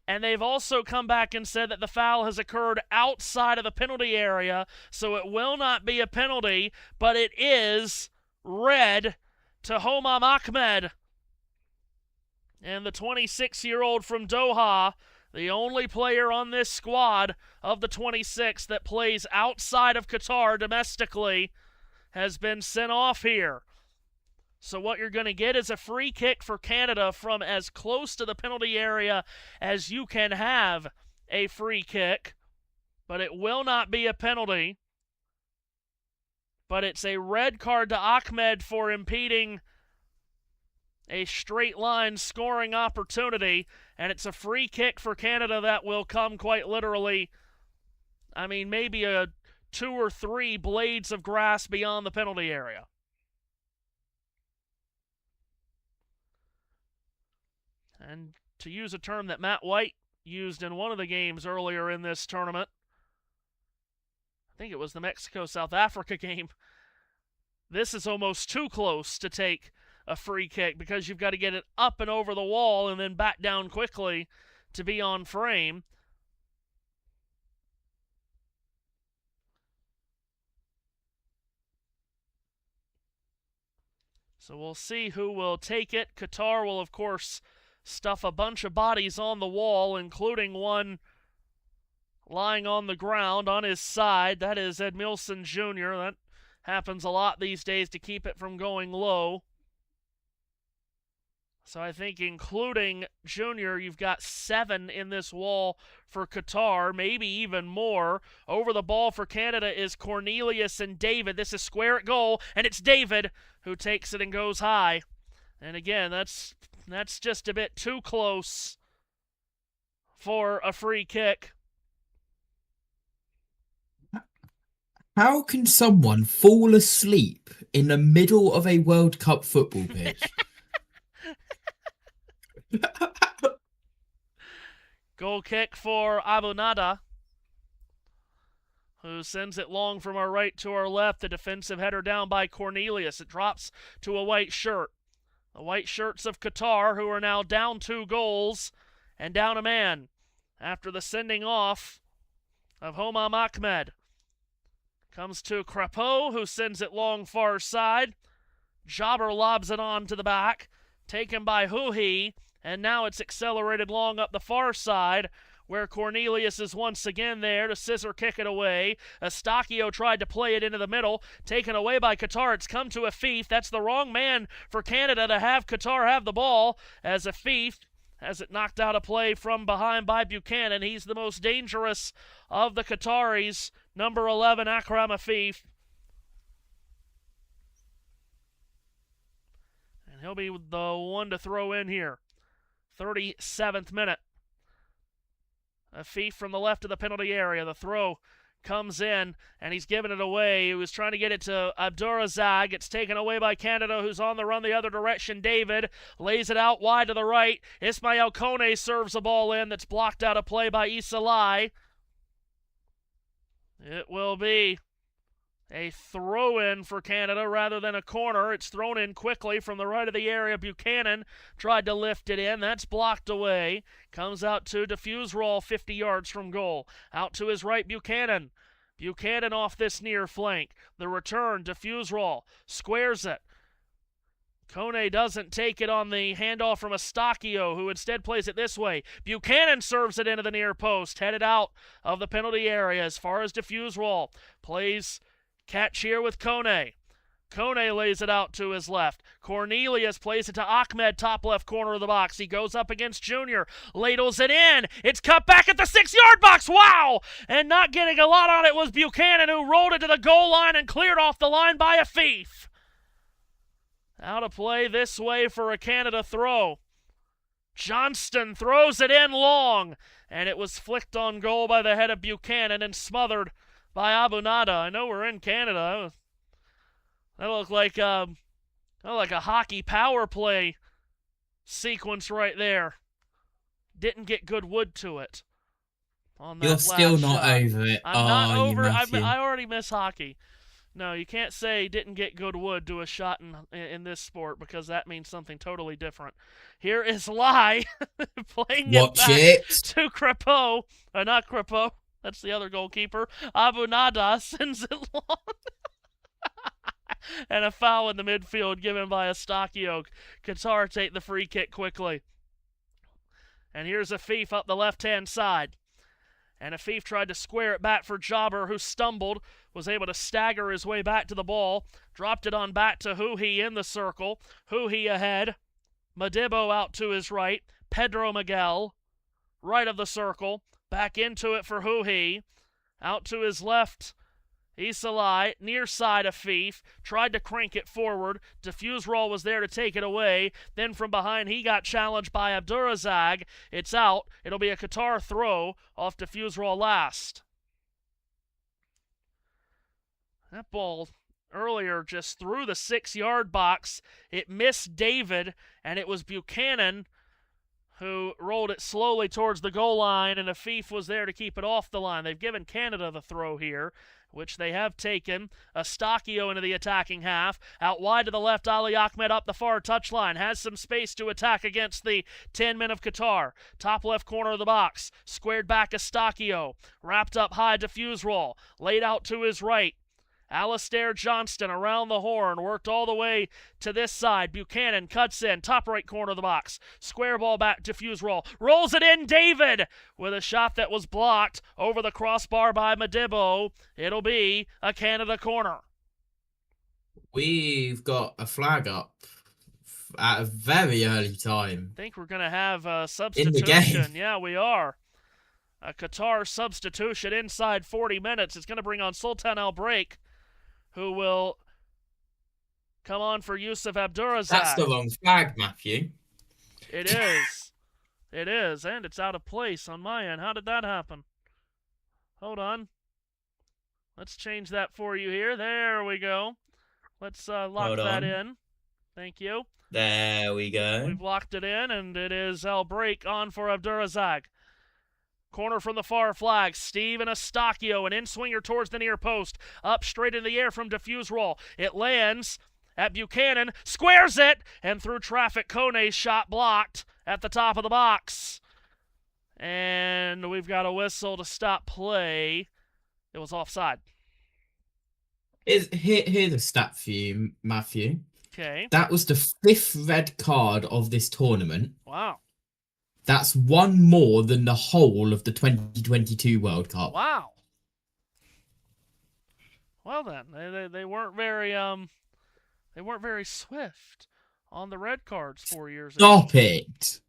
And they've also come back and said that the foul has occurred outside of the penalty area, so it will not be a penalty, but it is red to Homam Ahmed. And the 26-year-old from Doha, the only player on this squad of the 26 that plays outside of Qatar domestically, has been sent off here. So what you're going to get is a free kick for Canada from as close to the penalty area as you can have a free kick, but it will not be a penalty. But it's a red card to Ahmed for impeding a straight line scoring opportunity, and it's a free kick for Canada that will come quite literally, I mean, maybe a 2 or 3 blades of grass beyond the penalty area. And to use a term that Matt White used in one of the games earlier in this tournament, I think it was the Mexico-South Africa game, this is almost too close to take a free kick because you've got to get it up and over the wall and then back down quickly to be on frame. So we'll see who will take it. Qatar will, of course, stuff a bunch of bodies on the wall, including one lying on the ground on his side. That is Edmilson Jr. That happens a lot these days to keep it from going low. So I think including Junior, you've got 7 in this wall for Qatar, maybe even more. Over the ball for Canada is Cornelius and David. This is square at goal, and it's David who takes it and goes high. And again, that's just a bit too close for a free kick. How can someone fall asleep in the middle of a World Cup football pitch? Goal kick for Abu Nada, who sends it long from our right to our left. The defensive header down by Cornelius. It drops to a white shirt. The white shirts of Qatar, who are now down 2 goals and down a man after the sending off of Homam Ahmed. Comes to Crapeau, who sends it long far side. Jobber lobs it on to the back, taken by Huhi, and now it's accelerated long up the far side, where Cornelius is once again there to scissor kick it away. Eustachio tried to play it into the middle, taken away by Qatar. It's come to Afif. That's the wrong man for Canada to have Qatar have the ball, as Afif has it knocked out of play from behind by Buchanan. He's the most dangerous of the Qataris. Number 11, Akram Afif. And he'll be the one to throw in here. 37th minute. Afif from the left of the penalty area. The throw comes in, and he's giving it away. He was trying to get it to Abdurazak. It's taken away by Canada, who's on the run the other direction. David lays it out wide to the right. Ismail Kone serves the ball in. That's blocked out of play by Isalai. It will be a throw-in for Canada rather than a corner. It's thrown in quickly from the right of the area. Buchanan tried to lift it in. That's blocked away. Comes out to Diffuse Roll 50 yards from goal. Out to his right, Buchanan. Buchanan off this near flank. The return, Diffuse Roll. Squares it. Kone doesn't take it on the handoff from Eustachio, who instead plays it this way. Buchanan serves it into the near post, headed out of the penalty area as far as Diffuse Roll. Plays catch here with Kone. Kone lays it out to his left. Cornelius plays it to Ahmed, top left corner of the box. He goes up against Junior, ladles it in. It's cut back at the 6-yard box. Wow! And not getting a lot on it was Buchanan, who rolled it to the goal line and cleared off the line by Afif. Out of play this way for a Canada throw. Johnston throws it in long, and it was flicked on goal by the head of Buchanan and smothered by Abu Nada. I know we're in Canada. That looked like a hockey power play sequence right there. Didn't get good wood to it. On that You're still not shot. over it. I'm not over. Matthew. I already miss hockey. No, you can't say didn't get good wood to a shot in this sport, because that means something totally different. Here is Lai playing Watch it back it. to Crapeau. Not Crapeau. That's the other goalkeeper. Abu Nada sends it long. And a foul in the midfield given by Eustachio. Qatar take the free kick quickly. And here's Afif up the left-hand side. And Afif tried to square it back for Jobber, who stumbled, was able to stagger his way back to the ball, dropped it on back to Huhi in the circle. Huhi ahead. Madibo out to his right. Pedro Miguel, right of the circle. Back into it for Huhi. Out to his left, Isalai, near side of Afif, tried to crank it forward. Diffuse Roll was there to take it away. Then from behind, he got challenged by Abdurazak. It's out. It'll be a Qatar throw off Diffuse Roll last. That ball earlier just through the 6-yard box. It missed David, and it was Buchanan who rolled it slowly towards the goal line, and Afif was there to keep it off the line. They've given Canada the throw here, which they have taken. Eustachio into the attacking half. Out wide to the left, Ali Ahmed up the far touchline. Has some space to attack against the 10 men of Qatar. Top left corner of the box. Squared back Eustachio. Wrapped up high, Diffuse Roll. Laid out to his right. Alistair Johnston around the horn, worked all the way to this side. Buchanan cuts in, top right corner of the box. Square ball back, Diffuse Roll. Rolls it in, David, with a shot that was blocked over the crossbar by Madibo. It'll be a Canada corner. We've got a flag up at a very early time I think we're going to have a in the game. substitution. Yeah, we are. A Qatar substitution inside 40 minutes. It's going to bring on Sultan Al Break, who will come on for Yusuf Abdurazak. That's the wrong flag, Matthew. It is. It is, and it's out of place on my end. How did that happen? Hold on. Let's change that for you here. There we go. Let's lock that in. Thank you. There we go. We've locked it in, and it is El Break on for Abdurazak. Corner from the far flag. Steven Eustachio, an in-swinger towards the near post. Up straight in the air from diffuse roll. It lands at Buchanan. Squares it! And through traffic, Kone's shot blocked at the top of the box. And we've got a whistle to stop play. It was offside. Here's a stat for you, Matthew. Okay. That was the 5th red card of this tournament. Wow. That's one more than the whole of the 2022 World Cup. Wow. Well then, they weren't very swift on the red cards 4 years ago. Stop it.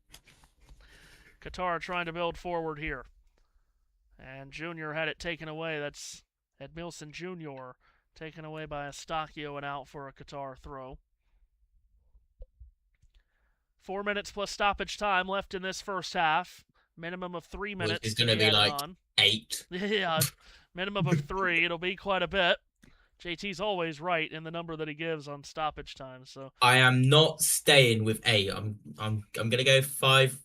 Qatar trying to build forward here. And Junior had it taken away. That's Edmilson Jr. taken away by Eustachio and out for a Qatar throw. 4 minutes plus stoppage time left in this first half. Minimum of 3 minutes. It's going to be like 8. Yeah, minimum of 3. It'll be quite a bit. JT's always right in the number that he gives on stoppage time. So I am not staying with 8. I'm going to go 5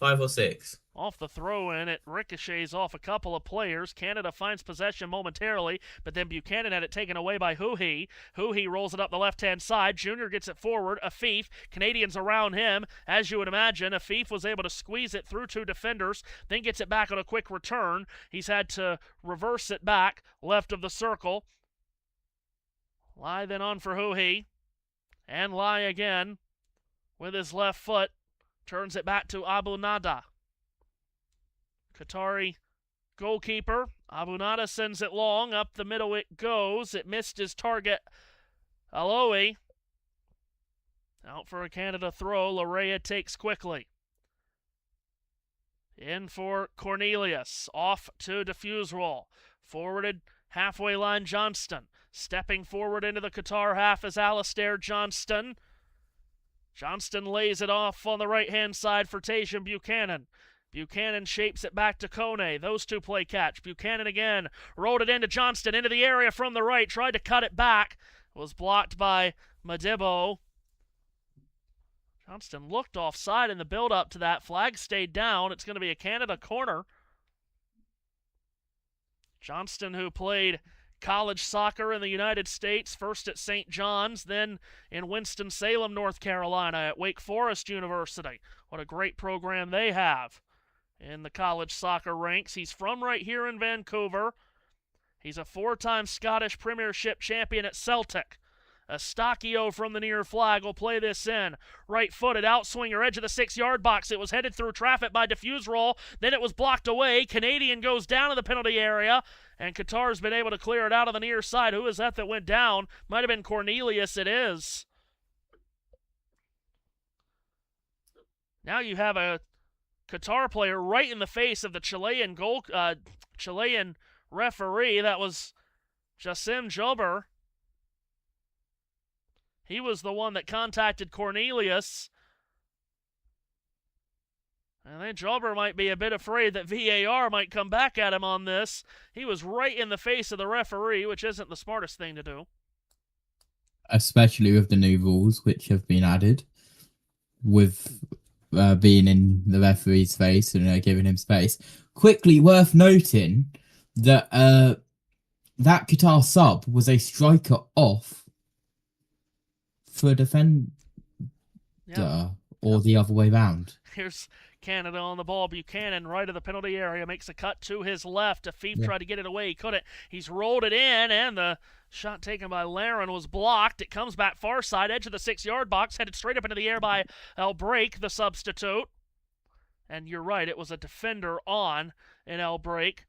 or 6. Off the throw-in, it ricochets off a couple of players. Canada finds possession momentarily, but then Buchanan had it taken away by Huhi. Huhi rolls it up the left-hand side. Junior gets it forward. Afif, Canadians around him. As you would imagine, Afif was able to squeeze it through 2 defenders, then gets it back on a quick return. He's had to reverse it back, left of the circle. Lai then on for Huhi. And Lai again with his left foot. Turns it back to Abu Nada. Qatari goalkeeper. Abu Nada sends it long. Up the middle it goes. It missed his target, Aloe. Out for a Canada throw. Larea takes quickly. In for Cornelius. Off to diffuse roll. Forwarded halfway line Johnston. Stepping forward into the Qatar half is Alistair Johnston. Johnston lays it off on the right-hand side for Tajan Buchanan. Buchanan shapes it back to Kone. Those two play catch. Buchanan again rolled it into Johnston, into the area from the right. Tried to cut it back. Was blocked by Madibo. Johnston looked offside in the build-up to that. Flag stayed down. It's going to be a Canada corner. Johnston, who played college soccer in the United States, first at St. John's, then in Winston-Salem, North Carolina at Wake Forest University. What a great program they have in the college soccer ranks. He's from right here in Vancouver. He's a 4-time Scottish Premiership champion at Celtic. Eustachio from the near flag will play this in. Right-footed outswinger, edge of the 6-yard box. It was headed through traffic by diffuse roll. Then it was blocked away. Canadian goes down in the penalty area. And Qatar's been able to clear it out on the near side. Who is that went down? Might have been Cornelius. It is. Now you have a Qatar player right in the face of the Chilean Chilean referee. That was Jassim Jober. He was the one that contacted Cornelius. I think Jober might be a bit afraid that VAR might come back at him on this. He was right in the face of the referee, which isn't the smartest thing to do. Especially with the new rules which have been added, with being in the referee's face and giving him space. Quickly worth noting that that Qatar sub was a striker off for a defender, or the other way round. Here's Canada on the ball. Buchanan right of the penalty area makes a cut to his left. Afif tried to get it away. He couldn't. He's rolled it in, and the shot taken by Laren was blocked. It comes back far side, edge of the 6-yard box, headed straight up into the air by El Break, the substitute. And you're right, it was a defender on in El Break.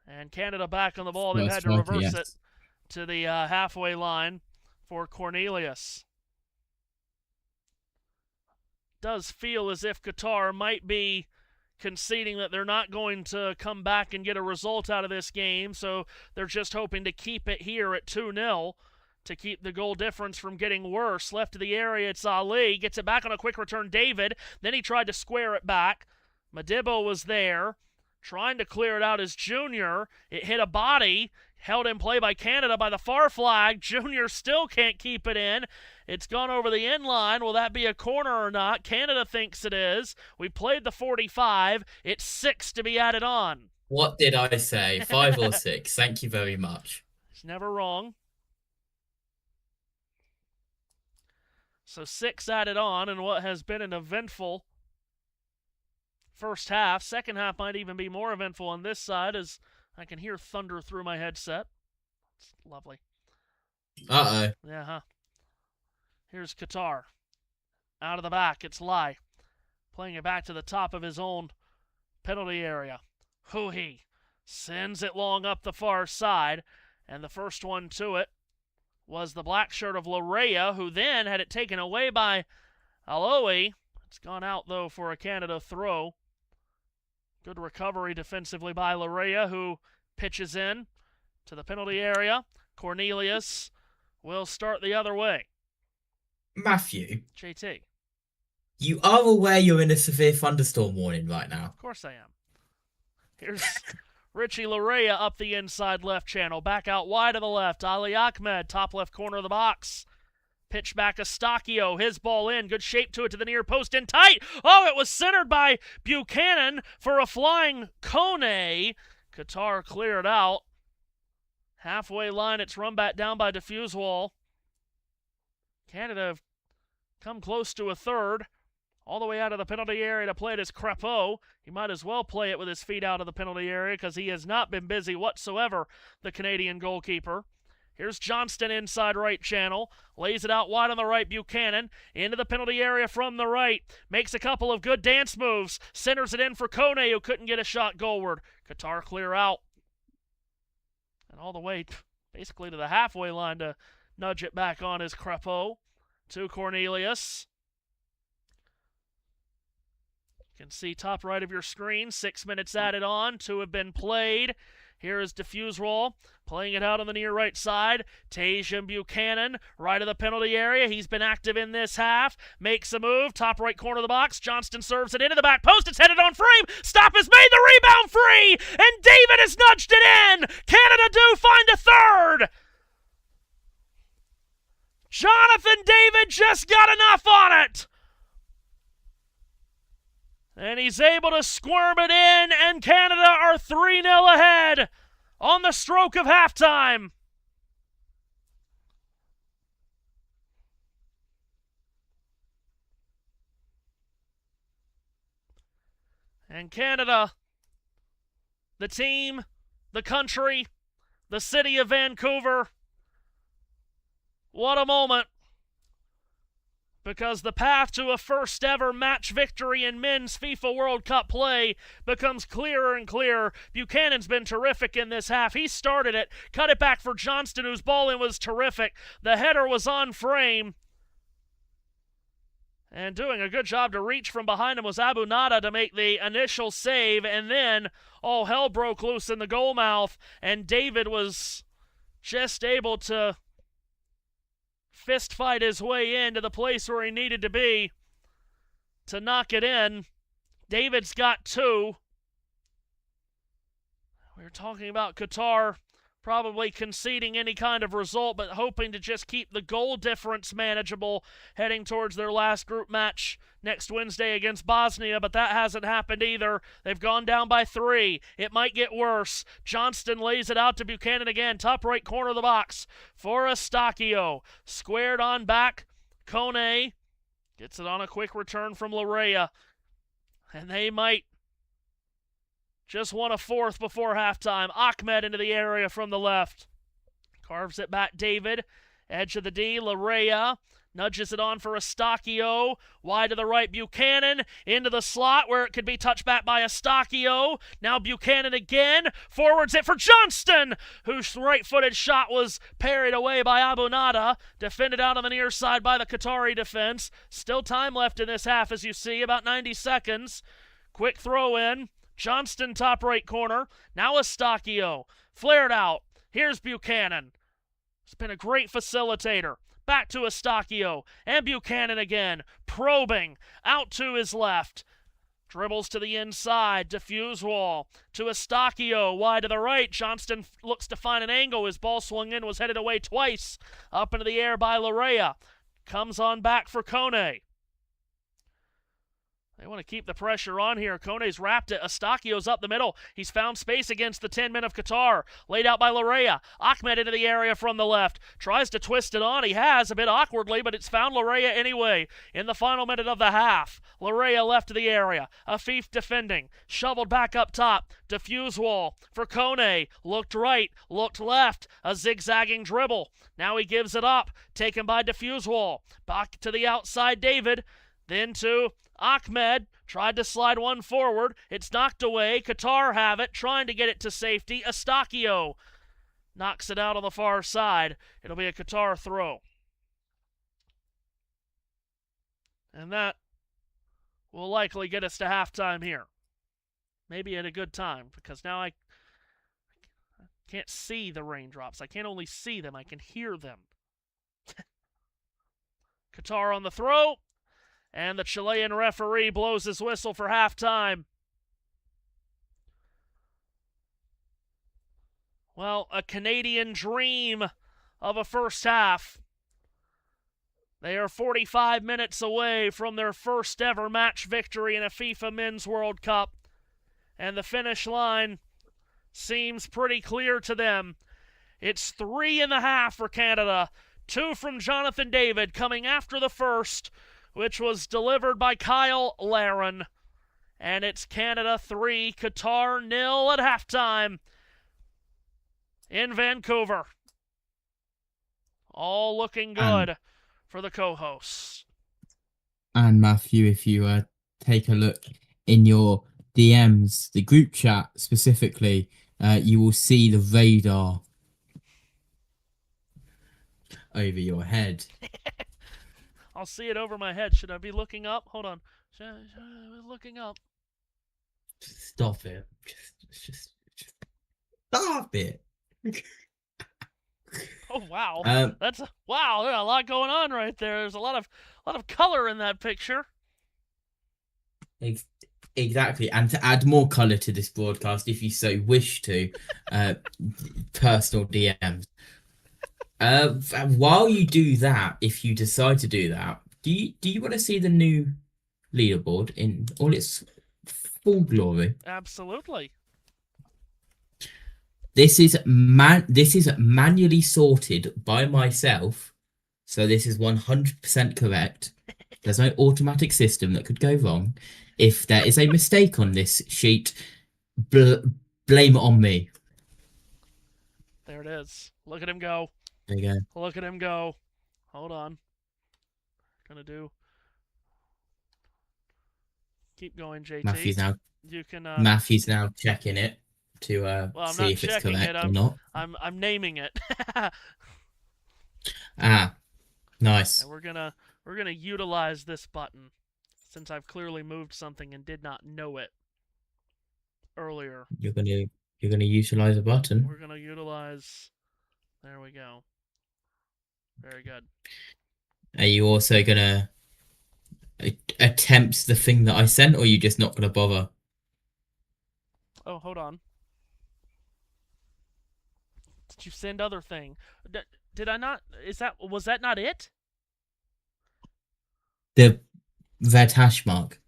And Canada back on the ball. They've had to reverse it to the halfway line for Cornelius. does feel as if Qatar might be conceding that they're not going to come back and get a result out of this game, so they're just hoping to keep it here at 2-0 to keep the goal difference from getting worse. Left of the area, it's Ali. Gets it back on a quick return, David. Then he tried to square it back. Madibo was there, trying to clear it out as Junior. It hit a body, held in play by Canada by the far flag. Junior still can't keep it in. It's gone over the end line. Will that be a corner or not? Canada thinks it is. We played the 45. It's 6 to be added on. What did I say? 5 or 6? Thank you very much. It's never wrong. So 6 added on in what has been an eventful first half. Second half might even be more eventful on this side as I can hear thunder through my headset. It's lovely. Uh-oh. Yeah, huh? Here's Qatar. Out of the back, it's Lai. Playing it back to the top of his own penalty area. Huhi sends it long up the far side, and the first one to it was the black shirt of Larea, who then had it taken away by Aloe. It's gone out, though, for a Canada throw. Good recovery defensively by Larea, who pitches in to the penalty area. Cornelius will start the other way. Matthew, JT. you are aware you're in a severe thunderstorm warning right now. Of course I am. Here's Richie Larea up the inside left channel. Back out wide to the left. Ali Ahmed, top left corner of the box. Pitch back Estachio. His ball in. Good shape to it to the near post and tight. Oh, it was centered by Buchanan for a flying Kone. Qatar cleared out. Halfway line, it's run back down by Diffusewall. Canada have come close to a third. All the way out of the penalty area to play it as Crepeau. He might as well play it with his feet out of the penalty area because he has not been busy whatsoever, the Canadian goalkeeper. Here's Johnston inside right channel. Lays it out wide on the right. Buchanan into the penalty area from the right. Makes a couple of good dance moves. Centers it in for Kone, who couldn't get a shot goalward. Qatar clear out. And all the way basically to the halfway line to nudge it back on is Crepeau to Cornelius. You can see top right of your screen, 6 minutes added on, 2 have been played. Here is Diffusewall, playing it out on the near right side. Tajan Buchanan, right of the penalty area. He's been active in this half. Makes a move, top right corner of the box. Johnston serves it into the back post. It's headed on frame. Stop is made, the rebound free, and David has nudged it in. Canada do find a third. Jonathan David just got enough on it. And he's able to squirm it in, and Canada are 3-0 ahead on the stroke of halftime. And Canada, the team, the country, the city of Vancouver, what a moment. Because the path to a first ever match victory in men's FIFA World Cup play becomes clearer and clearer. Buchanan's been terrific in this half. He started it, cut it back for Johnston, whose ball in was terrific. The header was on frame. And doing a good job to reach from behind him was Abu Nada to make the initial save. And then all hell broke loose in the goal mouth. And David was just able to fist fight his way into the place where he needed to be to knock it in. David's got 2. We were talking about Qatar probably conceding any kind of result, but hoping to just keep the goal difference manageable heading towards their last group match next Wednesday against Bosnia, but that hasn't happened either. They've gone down by 3. It might get worse. Johnston lays it out to Buchanan again, top right corner of the box for Estachio. Squared on back. Kone gets it on a quick return from Larea, and they might just won a 4th before halftime. Ahmed into the area from the left. Carves it back, David. Edge of the D, Larea. Nudges it on for Eustachio. Wide to the right, Buchanan. Into the slot where it could be touched back by Eustachio. Now Buchanan again. Forwards it for Johnston, whose right-footed shot was parried away by Abunada. Defended out on the near side by the Qatari defense. Still time left in this half, as you see, about 90 seconds. Quick throw in. Johnston top right corner. Now Eustachio. Flared out. Here's Buchanan. He's been a great facilitator. Back to Eustachio, and Buchanan again, probing, out to his left. Dribbles to the inside, diffuse wall, to Eustachio, wide to the right. Johnston looks to find an angle. His ball swung in, was headed away twice, up into the air by Larea. Comes on back for Kone. They want to keep the pressure on here. Kone's wrapped it. Eustachio's up the middle. He's found space against the 10 men of Qatar. Laid out by Larea. Ahmed into the area from the left. Tries to twist it on. He has, a bit awkwardly, but it's found Larea anyway. In the final minute of the half, Larea left the area. Afif defending. Shoveled back up top. Diffuse wall for Kone. Looked right. Looked left. A zigzagging dribble. Now he gives it up. Taken by diffuse wall. Back to the outside, David. Then to Ahmed, tried to slide one forward. It's knocked away. Qatar have it, trying to get it to safety. Eustachio knocks it out on the far side. It'll be a Qatar throw. And that will likely get us to halftime here. Maybe at a good time, because now I can't see the raindrops. I can't only see them, I can hear them. Qatar on the throw. And the Chilean referee blows his whistle for halftime. Well, a Canadian dream of a first half. They are 45 minutes away from their first ever match victory in a FIFA Men's World Cup. And the finish line seems pretty clear to them. It's 3.5 for Canada. 2 from Jonathan David coming after the first, which was delivered by Kyle Larin. And it's Canada 3, Qatar 0 at halftime in Vancouver. All looking good for the co-hosts. And Matthew, if you take a look in your DMs, the group chat specifically, you will see the radar over your head. I'll see it over my head. Should I be looking up? Hold on. Should I be looking up? Stop it. Just stop it. Oh wow. There's a lot going on right there. There's a lot of color in that picture. Exactly. And to add more color to this broadcast, if you so wish to, personal DMs. While you do that, if you decide to do that, do you want to see the new leaderboard in all its full glory? Absolutely. This is manually sorted by myself, so this is 100% correct. There's no automatic system that could go wrong. If there is a mistake on this sheet, blame it on me. There it is. Look at him go. There you go. Look at him go. Hold on. Keep going, JT. Matthew's now checking it to see if it's correct or not. I'm naming it. Nice. And we're gonna utilize this button, since I've clearly moved something and did not know it earlier. You're gonna utilize a button. We're gonna utilize. There we go. Very good. Are you also gonna attempt the thing that I sent, or are you just not gonna bother? Oh, hold on. Did you send other thing? Did I not? Was that not it? The red hash mark.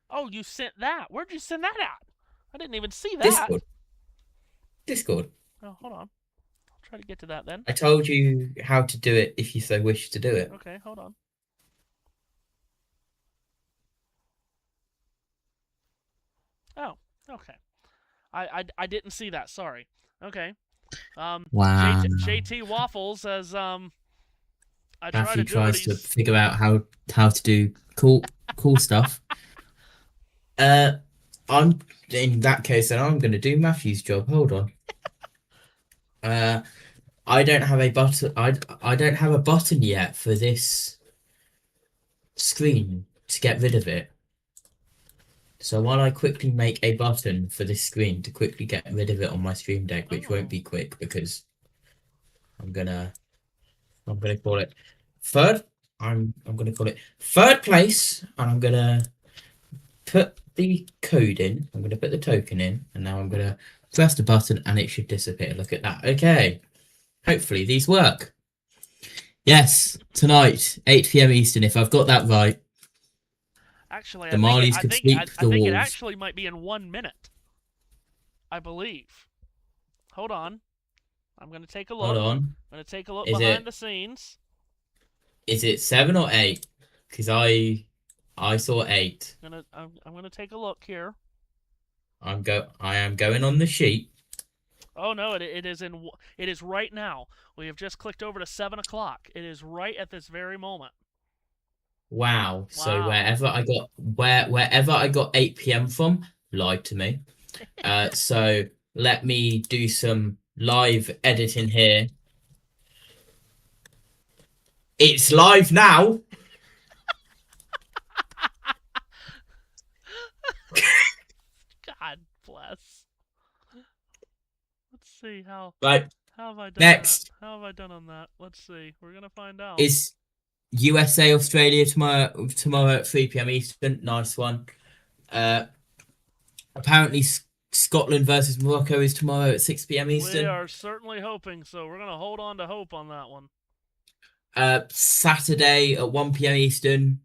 Oh, you sent that. Where'd you send that at? I didn't even see that. Discord. Oh, hold on. I'll try to get to that then. I told you how to do it if you so wish to do it. Okay, hold on. Oh, okay. I didn't see that. Sorry. Okay. Wow. JT Waffles has I try to Matthew do what tries to he's. figure out how to do cool stuff. I'm in that case, then I'm going to do Matthew's job. Hold on. Uh, I don't have a button. I don't have a button yet for this screen to get rid of it. So while I quickly make a button for this screen to quickly get rid of it on my stream deck, which won't be quick because I'm gonna call it third. I'm gonna call it third place, and I'm gonna put the code in. I'm gonna put the token in, and now I'm gonna press the button, and it should disappear. Look at that. Okay. Hopefully these work. Yes, tonight, 8 p.m. Eastern. If I've got that right, Actually, the Marlies could sweep I the think it walls. actually might be in 1 minute. I believe. Hold on. I'm gonna take a look. Hold on. I'm gonna take a look Is behind it the scenes. 7 or 8? Because I saw 8. I'm gonna take a look here. I am going on the sheet. Oh no, it is right now. We have just clicked over to 7 o'clock. It is right at this very moment. Wow. So Wow. wherever I got 8 p.m. from lied to me. So let me do some live editing here. It's live now. God bless. Let's see how Right. have I done Next that? How have I done on that? Let's see. We're gonna find out. is USA Australia tomorrow at 3 p.m. Eastern. Nice one. Apparently Scotland versus Morocco is tomorrow at 6 p.m. Eastern. We are certainly hoping so. We're gonna hold on to hope on that one. Saturday at 1 p.m. Eastern.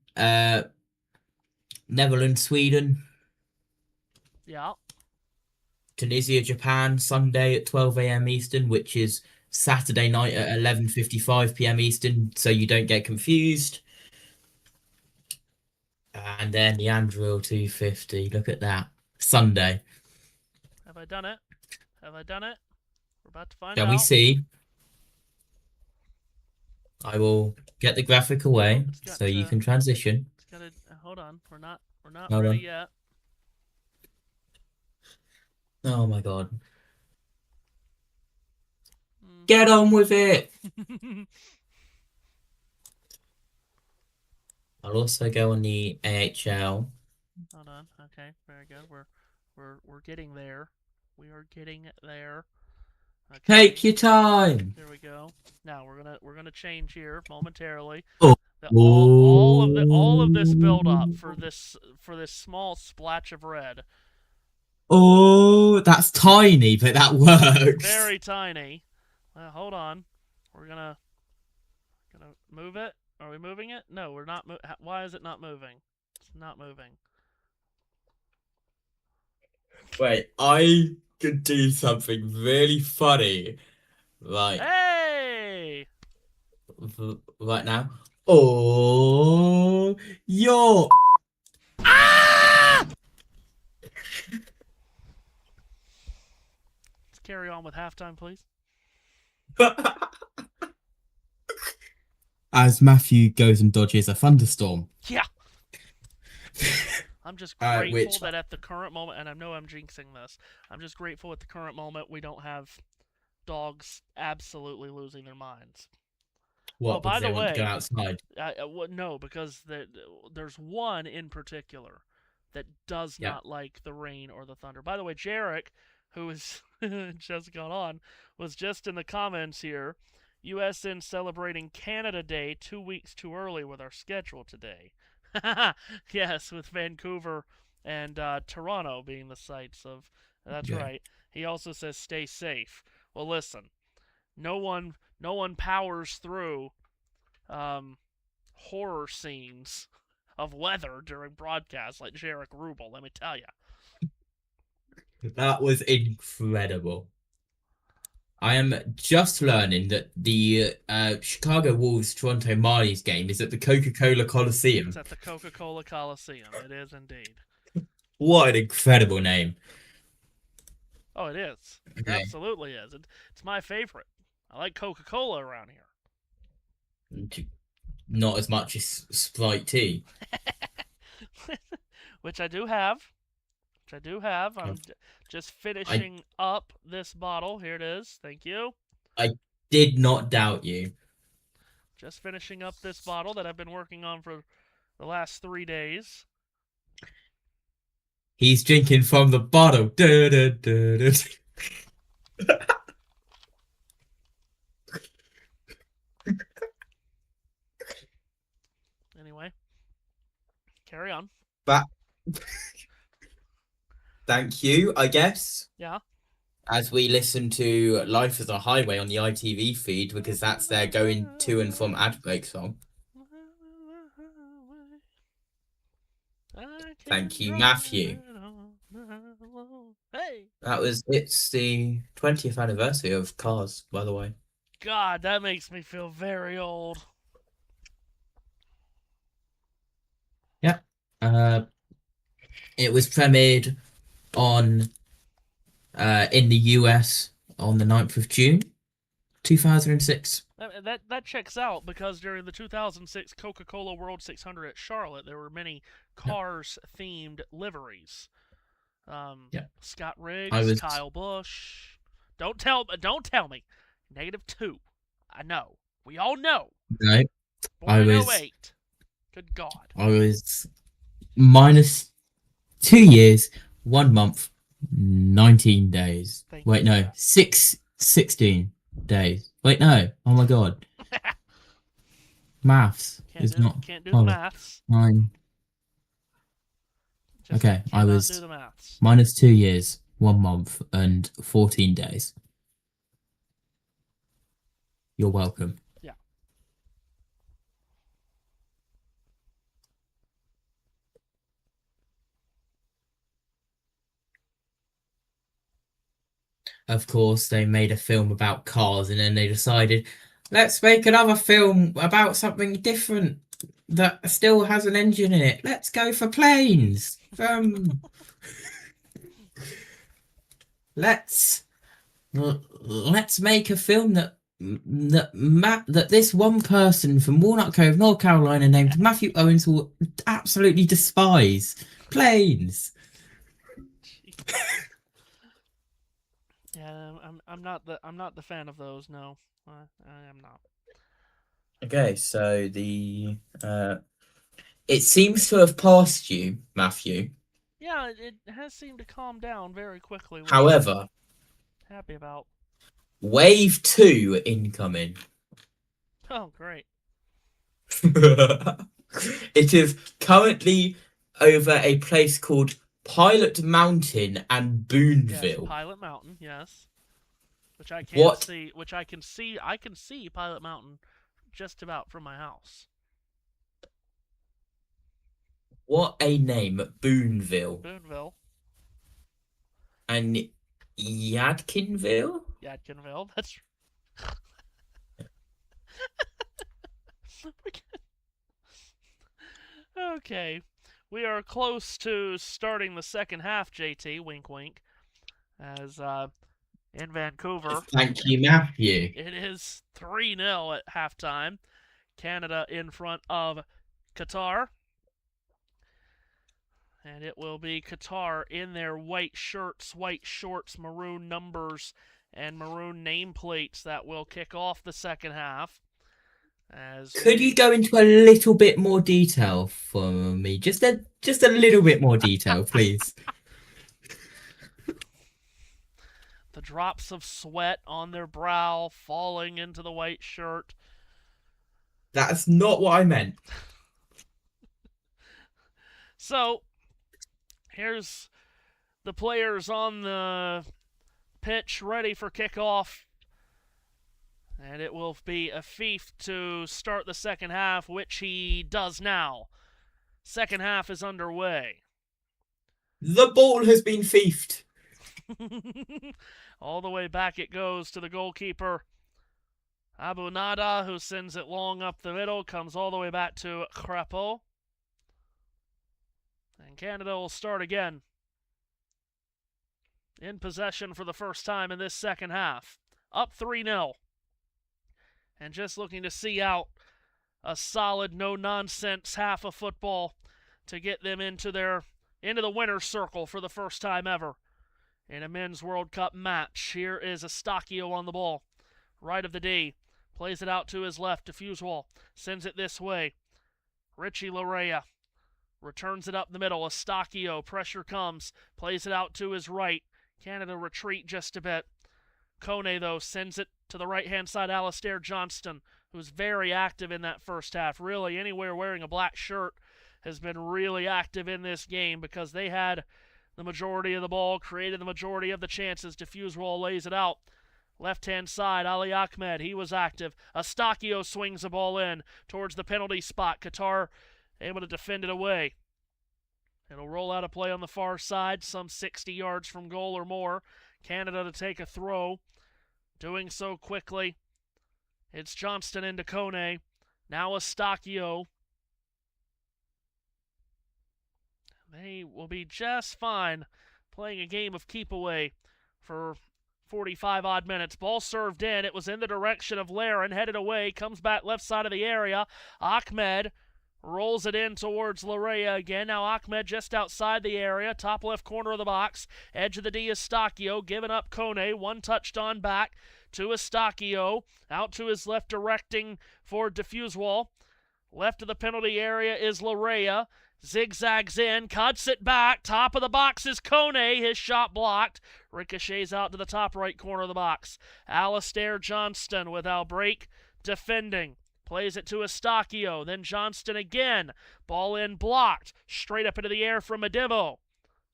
Netherlands, Sweden. Yeah. Tunisia, Japan, Sunday at 12 a.m. Eastern, which is Saturday night at 11:55 p.m. Eastern, so you don't get confused. And then the Andrew 250. Look at that. Sunday. Have I done it? Have I done it? We're about to find out. Shall we see? I will get the graphic away so you can transition. It's gotta hold on. We're not Hold ready on. yet. Oh my god. Get on with it. I'll also go on the AHL. Hold on. Okay, very good. We're getting there. We are getting there. Okay. Take your time. There we go. Now we're gonna change here momentarily. Oh. All of this build up for this small splash of red. Oh, that's tiny, but that works. Very tiny. Hold on. We're gonna move it. Are we moving it? No, we're not. Why is it not moving? It's not moving. Wait, I could do something really funny. Right. Hey! Right now. Oh, yo. Ah! Let's carry on with halftime, please. As Matthew goes and dodges a thunderstorm. Yeah. I'm just grateful that at the current moment, and I know I'm jinxing this, I'm just grateful at the current moment we don't have dogs absolutely losing their minds. What, because they want to go outside? No, because there's one in particular that does not like the rain or the thunder. By the way, Jarek, who is just got on, was just in the comments here. USN celebrating Canada Day 2 weeks too early with our schedule today. Yes, with Vancouver and Toronto being the sites of. That's right. He also says stay safe. Well, listen, no one powers through horror scenes of weather during broadcasts like Jarek Rubel. Let me tell you. That was incredible. I am just learning that the Chicago Wolves Toronto Marlies game is at the Coca-Cola Coliseum. It's at the Coca-Cola Coliseum. It is indeed. What an incredible name. Oh, it is. It Okay. absolutely is. It's my favorite. I like Coca-Cola around here. not as much as Sprite tea. Which I do have. I'm just I finishing up this bottle. Here it is. Thank you. I did not doubt you. Just finishing up this bottle that I've been working on for the last 3 days. He's drinking from the bottle. Du, du, du, du. Anyway, carry on. But thank you, I guess. Yeah. As we listen to Life is a Highway on the ITV feed because that's their going to and from ad break song. Thank you, Matthew. Hey! It's the 20th anniversary of Cars, by the way. God, that makes me feel very old. Yeah. It was premiered on in the US on the 9th of June, 2006. That checks out because during the 2006 Coca-Cola World 600 at Charlotte, there were many Cars-themed liveries. Yeah. Scott Riggs, Kyle Busch. Don't tell me. -2. I know. We all know. No. Born in 08. Good God. I was -2 years, 1 month, 19 days. Wait, no, 16 days. Wait, no. Oh my God. Maths can't do the maths. 9. Just okay, I was do the maths. -2 years, 1 month, and 14 days. You're welcome. Yeah. Of course, they made a film about cars and then they decided, let's make another film about something different that still has an engine in it. Let's go for planes. Let's make a film that this one person from Walnut Cove, North Carolina, named Matthew Owens will absolutely despise. Planes. Yeah, I'm not the fan of those. No, I am not. Okay, so it seems to have passed you, Matthew. Yeah, it has seemed to calm down very quickly. However, I'm happy about. Wave 2 incoming. Oh, great. It is currently over a place called Pilot Mountain and Boonville. Yes, Pilot Mountain, yes. Which I can't see. Which I can see. I can see Pilot Mountain just about from my house. What a name, Boonville. Boonville. And Yadkinville? Yadkinville, that's... Okay. We are close to starting the second half, JT. Wink, wink. As, in Vancouver. Thank you, Matthew. It is 3-0 at halftime. Canada in front of Qatar. And it will be Qatar in their white shirts, white shorts, maroon numbers, and maroon nameplates that will kick off the second half. Could you go into a little bit more detail for me? Just a little bit more detail, please. The drops of sweat on their brow falling into the white shirt. That's not what I meant. So, here's the players on the pitch ready for kickoff. And it will be Afif to start the second half, which he does now. Second half is underway. The ball has been fiefed. All the way back it goes to the goalkeeper, Abu Nada, who sends it long up the middle, comes all the way back to Crapo. And Canada will start again. In possession for the first time in this second half. Up 3-0. And just looking to see out a solid, no-nonsense half of football to get them into the winner's circle for the first time ever in a men's World Cup match. Here is Eustachio on the ball, right of the D. Plays it out to his left to Fusewall. Sends it this way. Richie Larea returns it up the middle. Eustachio, pressure comes. Plays it out to his right. Canada retreat just a bit. Kone, though, sends it to the right-hand side. Alistair Johnston, who's very active in that first half. Really, anywhere wearing a black shirt has been really active in this game because they had the majority of the ball, created the majority of the chances. Fusewall lays it out. Left-hand side, Ali Ahmed, he was active. Eustachio swings the ball in towards the penalty spot. Qatar able to defend it away. It'll roll out a play on the far side, some 60 yards from goal or more. Canada to take a throw. Doing so quickly. It's Johnston into Kone. Now Eustachio. They will be just fine playing a game of keep away for 45-odd minutes. Ball served in. It was in the direction of Laren. Headed away. Comes back left side of the area. Ahmed rolls it in towards Larea again. Now Ahmed just outside the area. Top left corner of the box. Edge of the D is Eustachio. Giving up Kone. One touched on back to Eustachio. Out to his left directing for Fusewall. Left of the penalty area is Larea. Zigzags in, cuts it back. Top of the box is Kone. His shot blocked. Ricochets out to the top right corner of the box. Alistair Johnston without break defending. Plays it to Eustachio. Then Johnston again. Ball in blocked. Straight up into the air from Adebo.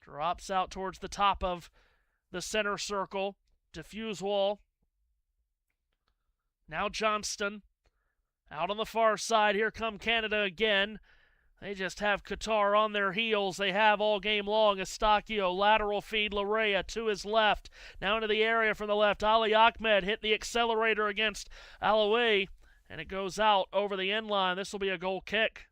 Drops out towards the top of the center circle. Fusewall. Now Johnston. Out on the far side. Here come Canada again. They just have Qatar on their heels. They have all game long. Eustachio, lateral feed, Larea to his left. Now into the area from the left. Ali Ahmed hit the accelerator against Alawi, and it goes out over the end line. This will be a goal kick.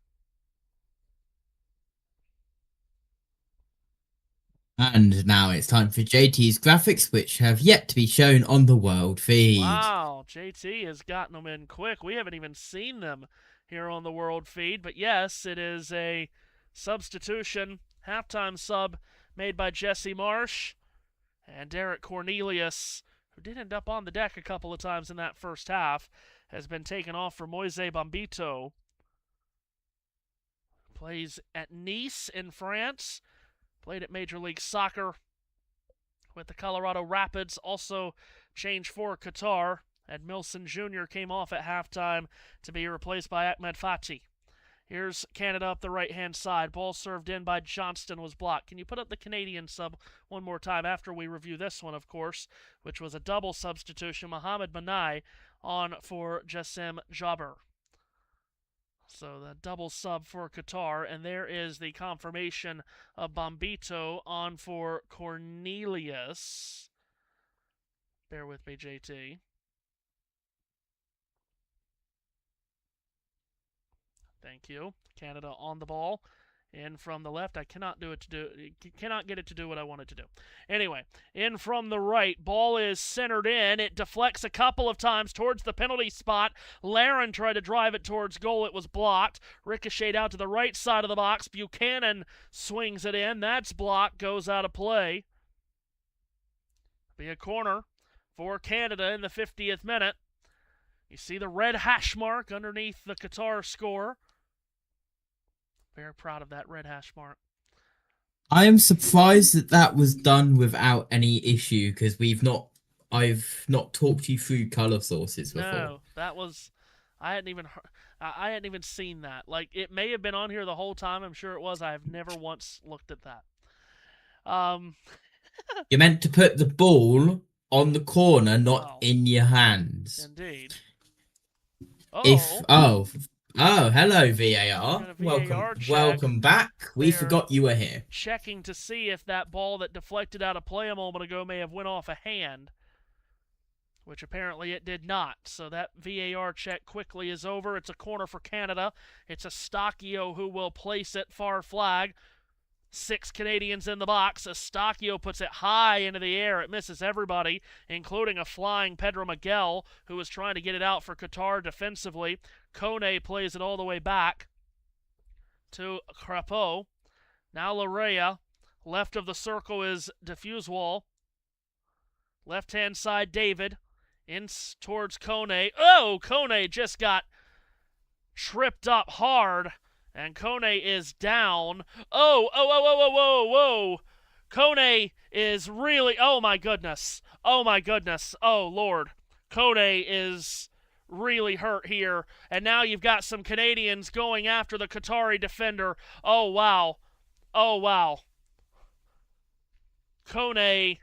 And now it's time for JT's graphics, which have yet to be shown on the world feed. Wow, JT has gotten them in quick. We haven't even seen them here on the world feed. But yes, it is a substitution, halftime sub made by Jesse Marsh. And Derek Cornelius, who did end up on the deck a couple of times in that first half, has been taken off for Moise Bambito. Plays at Nice in France. Played at Major League Soccer with the Colorado Rapids. Also changed for Qatar. And Milson Jr. came off at halftime to be replaced by Ahmed Fati. Here's Canada up the right-hand side. Ball served in by Johnston was blocked. Can you put up the Canadian sub one more time after we review this one, of course, which was a double substitution. Mohamed Manai on for Jassim Jabber. So the double sub for Qatar, and there is the confirmation of Bambito on for Cornelius. Bear with me, JT. Thank you. Canada on the ball. In from the left. I cannot get it to do what I want it to do. Anyway, in from the right. Ball is centered in. It deflects a couple of times towards the penalty spot. Laren tried to drive it towards goal. It was blocked. Ricocheted out to the right side of the box. Buchanan swings it in. That's blocked. Goes out of play. Be a corner for Canada in the 50th minute. You see the red hash mark underneath the Qatar score. Very proud of that red hash mark. I am surprised that that was done without any issue because I've not talked you through color sources before. No, that was I hadn't even seen that. Like, it may have been on here the whole time. I'm sure it was. I have never once looked at that. You're meant to put the ball on the corner, not in your hands. Indeed. Hello VAR. Welcome back. We forgot you were here. Checking to see if that ball that deflected out of play a moment ago may have went off a hand, which apparently it did not. So that VAR check quickly is over. It's a corner for Canada. It's Eustachio who will place it. Far flag. 6 Canadians in the box. Eustaquio puts it high into the air. It misses everybody, including a flying Pedro Miguel, who was trying to get it out for Qatar defensively. Kone plays it all the way back to Crapeau. Now Larea. Left of the circle is Diffusewall. Left-hand side, David. In towards Kone. Oh, Kone just got tripped up hard. And Kone is down. Oh. Kone is really, oh my goodness. Oh, Lord. Kone is really hurt here. And now you've got some Canadians going after the Qatari defender. Oh, wow. Kone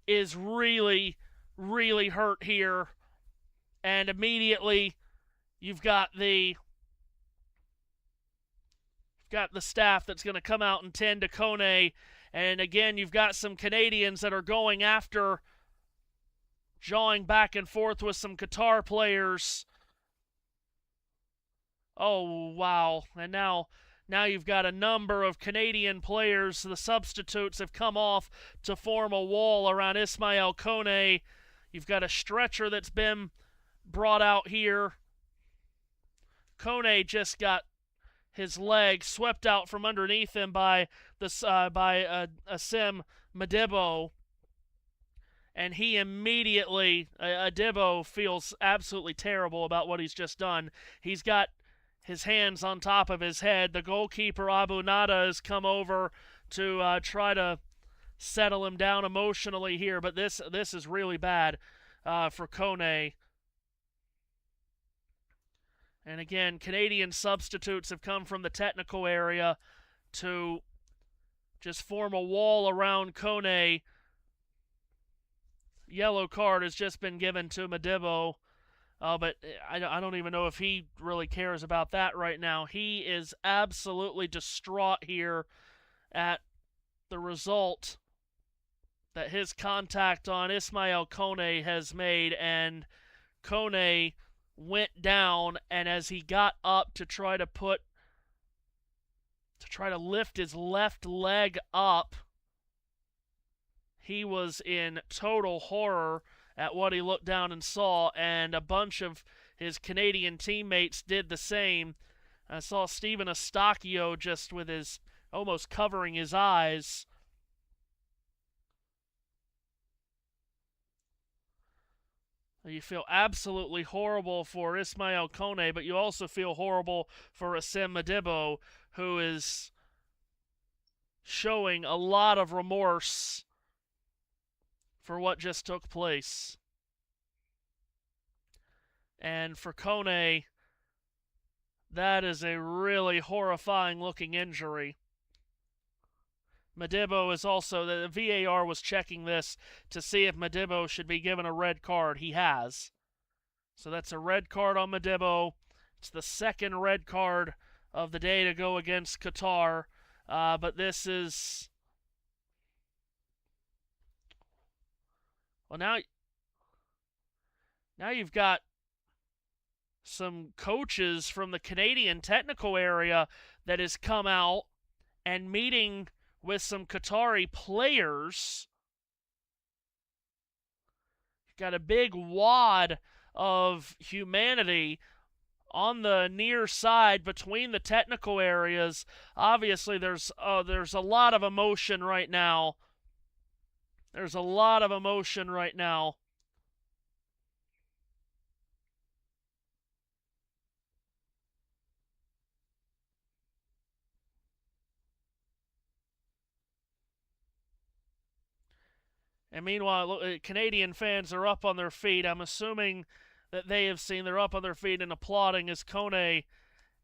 is really, really hurt here. And immediately you've got the staff that's going to come out and tend to Kone. And again, you've got some Canadians that are going after, jawing back and forth with some Qatar players. Oh, wow. And now you've got a number of Canadian players. The substitutes have come off to form a wall around Ismail Kone. You've got a stretcher that's been brought out here. Kone just got his leg swept out from underneath him by Asim Madibo. And he immediately, Adibo feels absolutely terrible about what he's just done. He's got his hands on top of his head. The goalkeeper, Abu Nada, has come over to try to settle him down emotionally here. But this is really bad for Kone. And again, Canadian substitutes have come from the technical area to just form a wall around Kone. Yellow card has just been given to Madibo. But I don't even know if he really cares about that right now. He is absolutely distraught here at the result that his contact on Ismail Kone has made. And Kone went down, and as he got up to try to lift his left leg up, he was in total horror at what he looked down and saw, and a bunch of his Canadian teammates did the same. I saw Stephen Eustaquio just with his almost covering his eyes. You feel absolutely horrible for Ismail Kone, but you also feel horrible for Asim Madibo, who is showing a lot of remorse for what just took place. And for Kone, that is a really horrifying looking injury. Madibo is also, the VAR was checking this to see if Madibo should be given a red card. He has. So that's a red card on Madibo. It's the second red card of the day to go against Qatar. But this is... Well, now you've got some coaches from the Canadian technical area that has come out and meeting with some Qatari players. You've got a big wad of humanity on the near side between the technical areas. Obviously, there's a lot of emotion right now. There's a lot of emotion right now. And meanwhile, Canadian fans are up on their feet. I'm assuming that they have seen they're up on their feet and applauding as Kone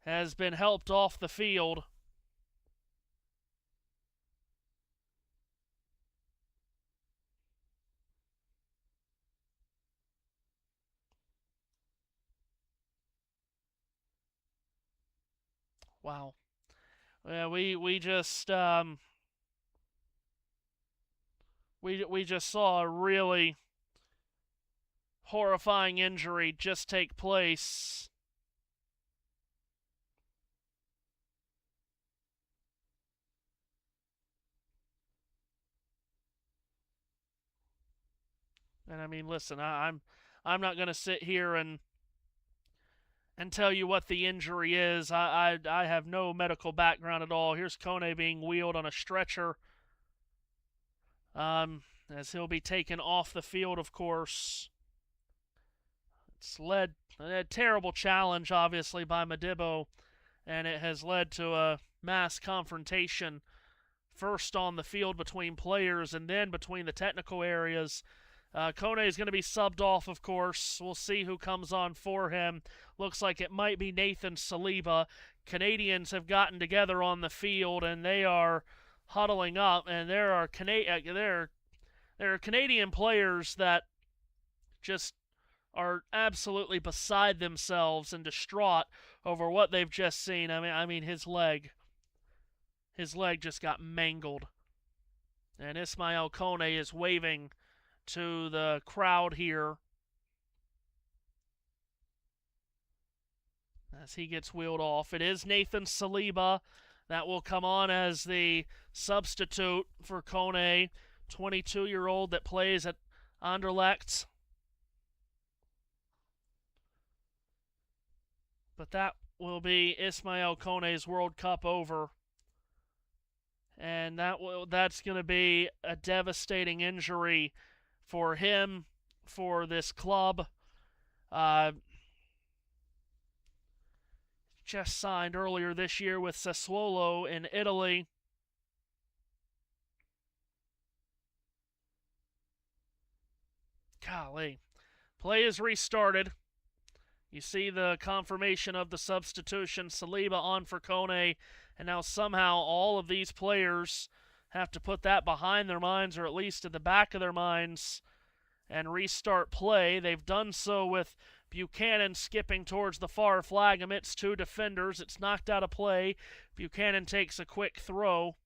has been helped off the field. Wow. Yeah, we just we just saw a really horrifying injury just take place. And I mean, listen, I'm not going to sit here and tell you what the injury is. I have no medical background at all. Here's Kone being wheeled on a stretcher, as he'll be taken off the field, of course. It's led a terrible challenge, obviously, by Modibo, and it has led to a mass confrontation, first on the field between players and then between the technical areas. Kone is going to be subbed off, of course. We'll see who comes on for him. Looks like it might be Nathan Saliba. Canadians have gotten together on the field, and they are huddling up. And there are Canadian players that just are absolutely beside themselves and distraught over what they've just seen. I mean, his leg just got mangled, and Ismail Kone is waving to the crowd here as he gets wheeled off. It is Nathan Saliba that will come on as the substitute for Kone, 22-year-old that plays at Anderlecht. But that will be Ismail Kone's World Cup over. And that's going to be a devastating injury for him, for this club. Just signed earlier this year with Sassuolo in Italy. Golly. Play is restarted. You see the confirmation of the substitution, Saliba on for Kone, and now somehow all of these players have to put that behind their minds, or at least at the back of their minds, and restart play. They've done so with Buchanan skipping towards the far flag amidst two defenders. It's knocked out of play. Buchanan takes a quick throw.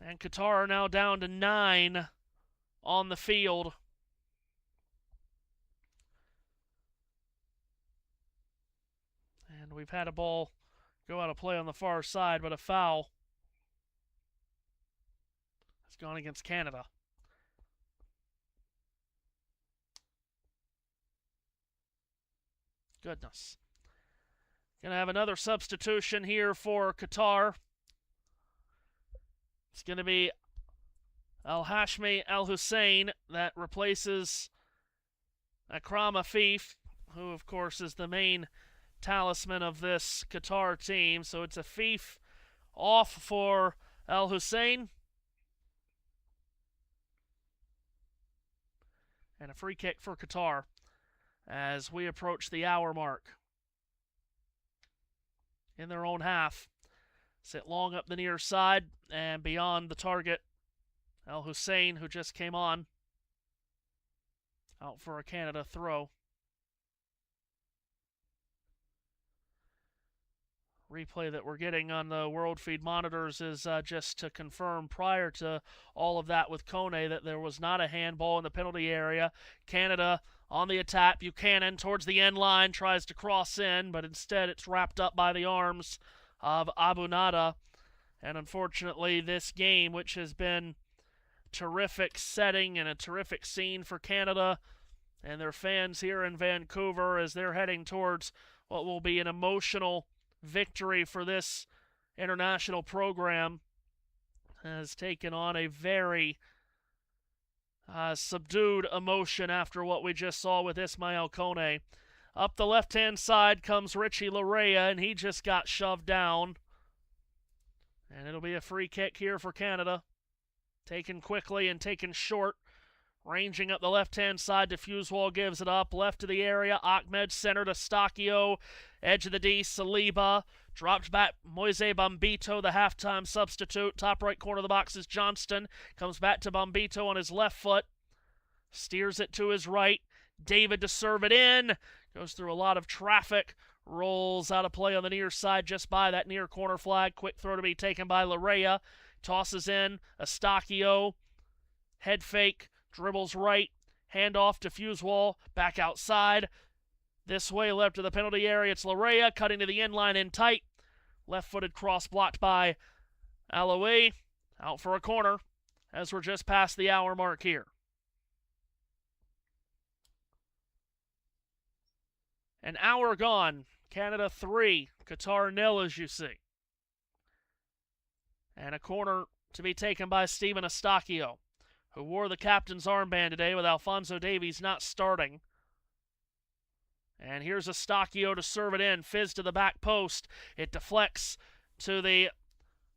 And Qatar are now down to 9 on the field. And we've had a ball go out of play on the far side, but a foul has gone against Canada. Goodness. Gonna have another substitution here for Qatar. It's gonna be Al-Hashmi Al-Hussein that replaces Akram Afif, who of course is the main talisman of this Qatar team. So it's Afif off for Al-Hussein. And a free kick for Qatar as we approach the hour mark. In their own half. Sit long up the near side and beyond the target. Al-Hussein, who just came on, out for a Canada throw. Replay that we're getting on the World Feed monitors is just to confirm prior to all of that with Kone that there was not a handball in the penalty area. Canada on the attack. Buchanan towards the end line tries to cross in, but instead it's wrapped up by the arms of Abu Nada. And unfortunately, this game, which has been terrific setting and a terrific scene for Canada and their fans here in Vancouver as they're heading towards what will be an emotional victory for this international program, has taken on a very subdued emotion after what we just saw with Ismail Kone. Up the left-hand side comes Richie Larea, and he just got shoved down. And it'll be a free kick here for Canada. Taken quickly and taken short. Ranging up the left-hand side, Fusewall gives it up. Left to the area, Ahmed center to Stakio. Edge of the D, Saliba. Dropped back, Moise Bombito, the halftime substitute. Top right corner of the box is Johnston. Comes back to Bombito on his left foot. Steers it to his right. David to serve it in. Goes through a lot of traffic. Rolls out of play on the near side just by that near corner flag. Quick throw to be taken by Larea. Tosses in, Stakio. Head fake. Dribbles right, hand off to Fusewall, back outside. This way, left to the penalty area, it's Larea, cutting to the end line in tight. Left-footed cross blocked by Alaoui, out for a corner. as we're just past the hour mark here. An hour gone. Canada 3, Qatar 0, as you see. And a corner to be taken by Stephen Eustáquio, who wore the captain's armband today with Alphonso Davies not starting. And here's Eustáquio to serve it in. Fizz to the back post. It deflects to the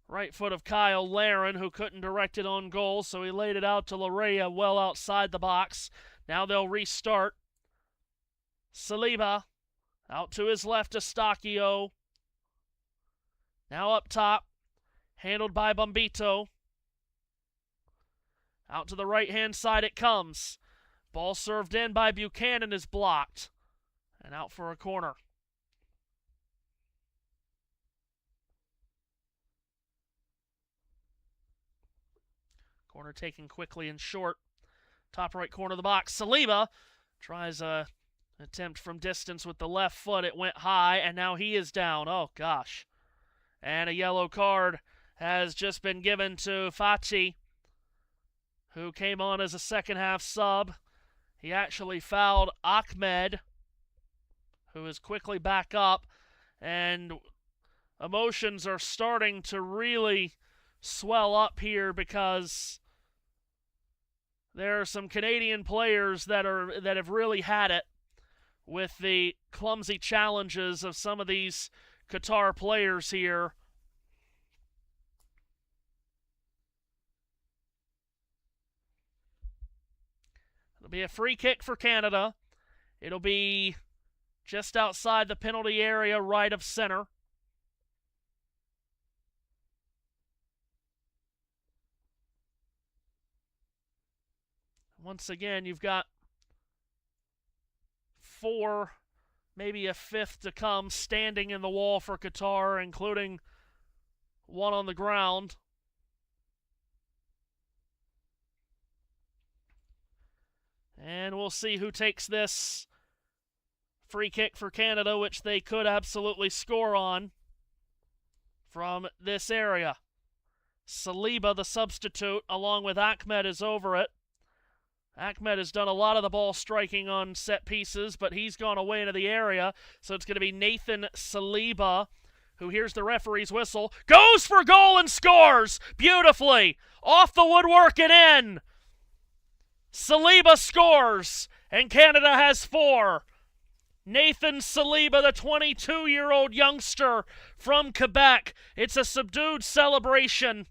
right foot of Kyle Larin, who couldn't direct it on goal, so he laid it out to Larea well outside the box. Now they'll restart. Saliba out to his left, Eustáquio. Now up top, handled by Bombito. Out to the right-hand side it comes. Ball served in by Buchanan is blocked. And out for a corner. Corner taken quickly and short. Top right corner of the box. Saliba tries a attempt from distance with the left foot. It went high, and now he is down. Oh, gosh. And a yellow card has just been given to Fati, who came on as a second-half sub. He actually fouled Ahmed, who is quickly back up, and emotions are starting to really swell up here because there are some Canadian players that have really had it with the clumsy challenges of some of these Qatar players here. It'll be a free kick for Canada. It'll be just outside the penalty area, right of center. Once again, you've got 4, maybe a 5th to come, standing in the wall for Qatar, including one on the ground. And we'll see who takes this free kick for Canada, which they could absolutely score on from this area. Saliba, the substitute, along with Ahmed, is over it. Ahmed has done a lot of the ball striking on set pieces, but he's gone away into the area, so it's going to be Nathan Saliba, who hears the referee's whistle, goes for goal and scores beautifully, off the woodwork and in. Saliba scores, and Canada has 4. Nathan Saliba, the 22-year-old youngster from Quebec. It's a subdued celebration.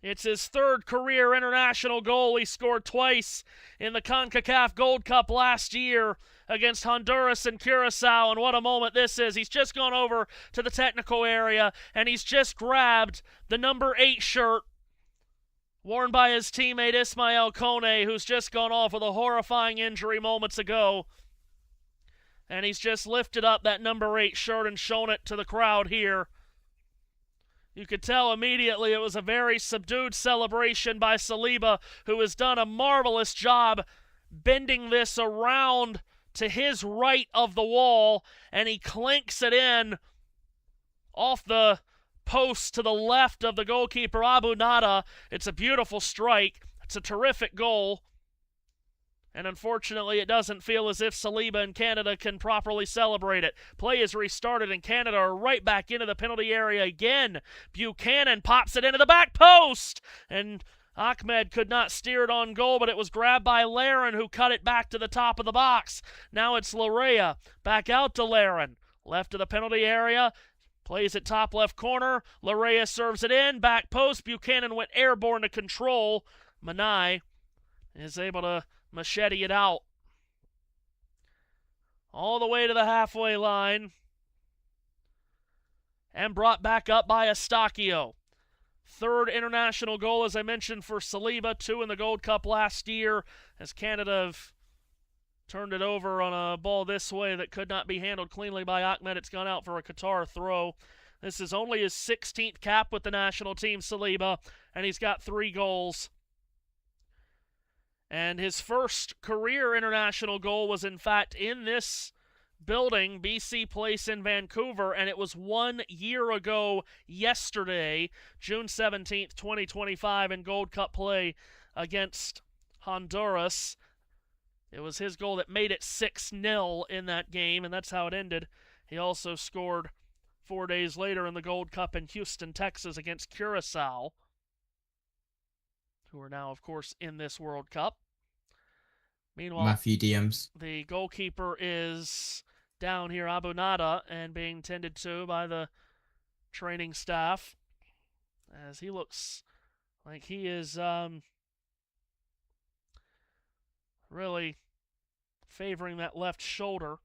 It's his 3rd career international goal. He scored twice in the CONCACAF Gold Cup last year against Honduras and Curacao, and what a moment this is. He's just gone over to the technical area, and he's just grabbed the number 8 shirt worn by his teammate Ismael Kone, who's just gone off with a horrifying injury moments ago. And he's just lifted up that number 8 shirt and shown it to the crowd here. You could tell immediately it was a very subdued celebration by Saliba, who has done a marvelous job bending this around to his right of the wall, and he clinks it in off the post to the left of the goalkeeper, Abu Nada. It's a beautiful strike. It's a terrific goal. And unfortunately, it doesn't feel as if Saliba and Canada can properly celebrate it. Play is restarted, and Canada are right back into the penalty area again. Buchanan pops it into the back post, and Ahmed could not steer it on goal, but it was grabbed by Larin, who cut it back to the top of the box. Now it's Larea. Back out to Larin. Left of the penalty area. Plays it top left corner. Larea serves it in. Back post. Buchanan went airborne to control. Manai is able to machete it out all the way to the halfway line and brought back up by Eustáquio. 3rd international goal, as I mentioned, for Saliba, 2 in the Gold Cup last year, as Canada have turned it over on a ball this way that could not be handled cleanly by Ahmed. It's gone out for a Qatar throw. This is only his 16th cap with the national team, Saliba, and he's got 3 goals. And his first career international goal was, in fact, in this building, BC Place in Vancouver, and it was 1 year ago yesterday, June 17th, 2025, in Gold Cup play against Honduras. It was his goal that made it 6-0 in that game, and that's how it ended. He also scored 4 days later in the Gold Cup in Houston, Texas against Curacao, who are now, of course, in this World Cup. Meanwhile, Matthew DMs. the goalkeeper is down here, Abu Nada, and being tended to by the training staff, as he looks like he is really favoring that left shoulder.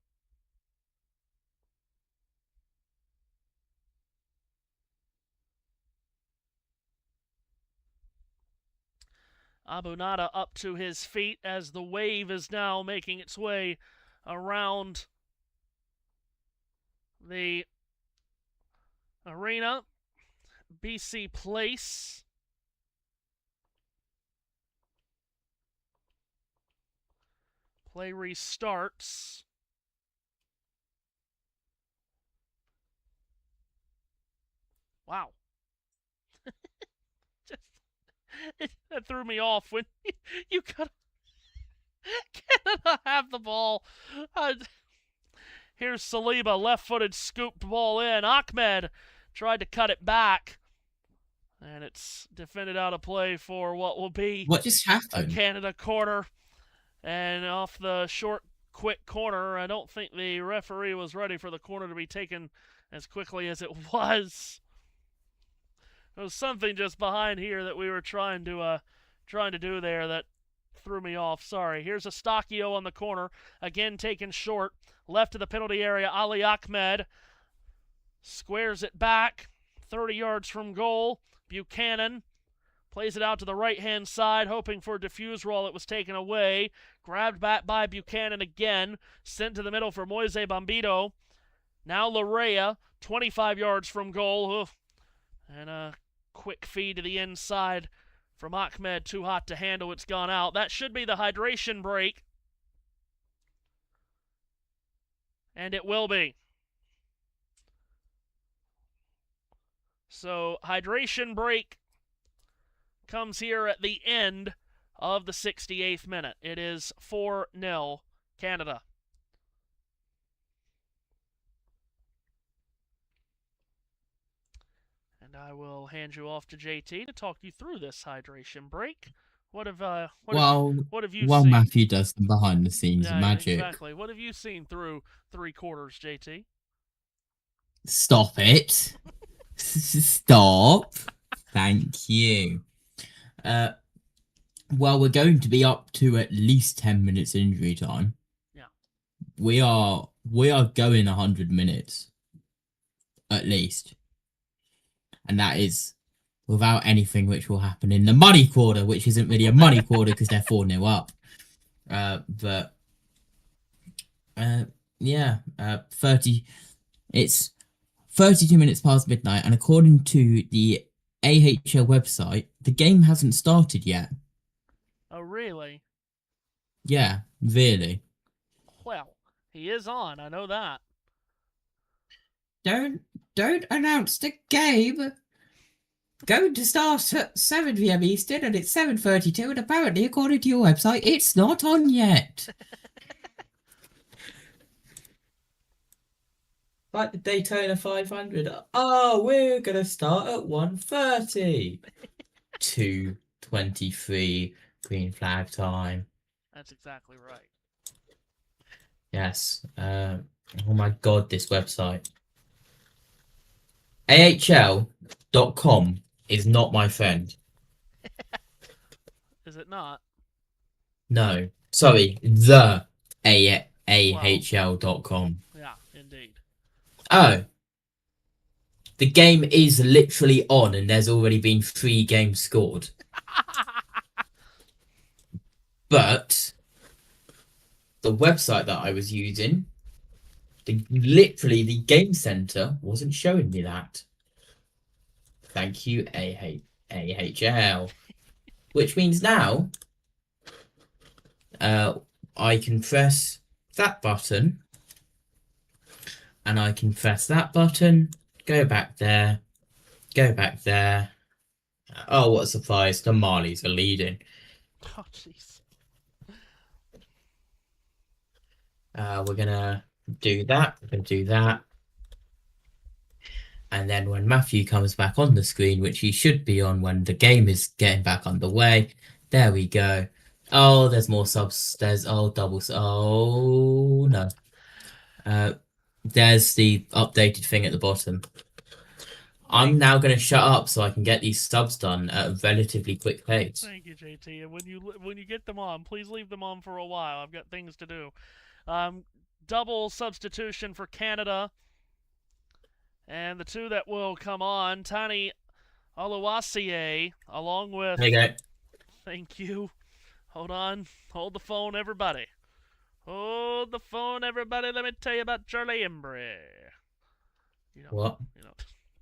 Abu Nada up to his feet as the wave is now making its way around the arena. BC Place. Play restarts. Wow. That threw me off when you cannot have the ball. Here's Saliba, left-footed, scooped ball in. Ahmed tried to cut it back, and it's defended out of play for what will be What just a happened? Canada corner. And off the short, quick corner, I don't think the referee was ready for the corner to be taken as quickly as it was. There was something just behind here that we were trying to do there that threw me off. Sorry. Here's Eustaquio on the corner, again taken short, left of the penalty area. Ali Ahmed squares it back, 30 yards from goal. Buchanan plays it out to the right-hand side, hoping for a diffuse roll. It was taken away. Grabbed back by Buchanan again. Sent to the middle for Moise Bambito. Now Larea, 25 yards from goal. Oof. And a quick feed to the inside from Ahmed. Too hot to handle. It's gone out. That should be the hydration break. And it will be. So, hydration break comes here at the end of the 68th minute. It is 4-0 Canada. And I will hand you off to JT to talk you through this hydration break. What have you while seen? Matthew does the behind the scenes magic. Exactly. What have you seen through 3 quarters, JT? Stop it. Stop. Thank you. Well, we're going to be up to at least 10 minutes injury time. Yeah. We are going 100 minutes. At least. And that is without anything which will happen in the money quarter, which isn't really a money quarter because they're 4-0 up. It's 32 minutes past midnight, and according to the AHL website, the game hasn't started yet. Oh, really? Yeah, really. Well, he is on. I know that. Don't announce the game. Going to start at 7 p.m. Eastern, and it's 7:32, and apparently, according to your website, it's not on yet. Like the Daytona 500. Oh, we're gonna start at 1:30. 2:23 green flag time. That's exactly right. Yes. Oh my god, this website. AHL.com is not my friend. Is it not? No. Sorry, the AHL.com. Yeah, indeed. Oh. The game is literally on and there's already been 3 games scored. But the website that I was using, literally the game center wasn't showing me that. Thank you, AHL. Which means now I can press that button and I can press that button, go back there, go back there. Oh, what a surprise. The Marlies are leading. Oh, jeez. We're going to do that. We're going to do that. And then when Matthew comes back on the screen, which he should be on when the game is getting back underway, there we go. Oh, there's more subs. There's doubles. Oh no. There's the updated thing at the bottom. I'm now going to shut up so I can get these subs done at a relatively quick pace. Thank you, JT. And when you get them on, please leave them on for a while. I've got things to do. Double substitution for Canada. And the two that will come on, Tani Oluwaseyi, along with... There you go. Thank you. Hold on. Hold the phone, everybody. Hold the phone, everybody. Let me tell you about Charlie Embry. What?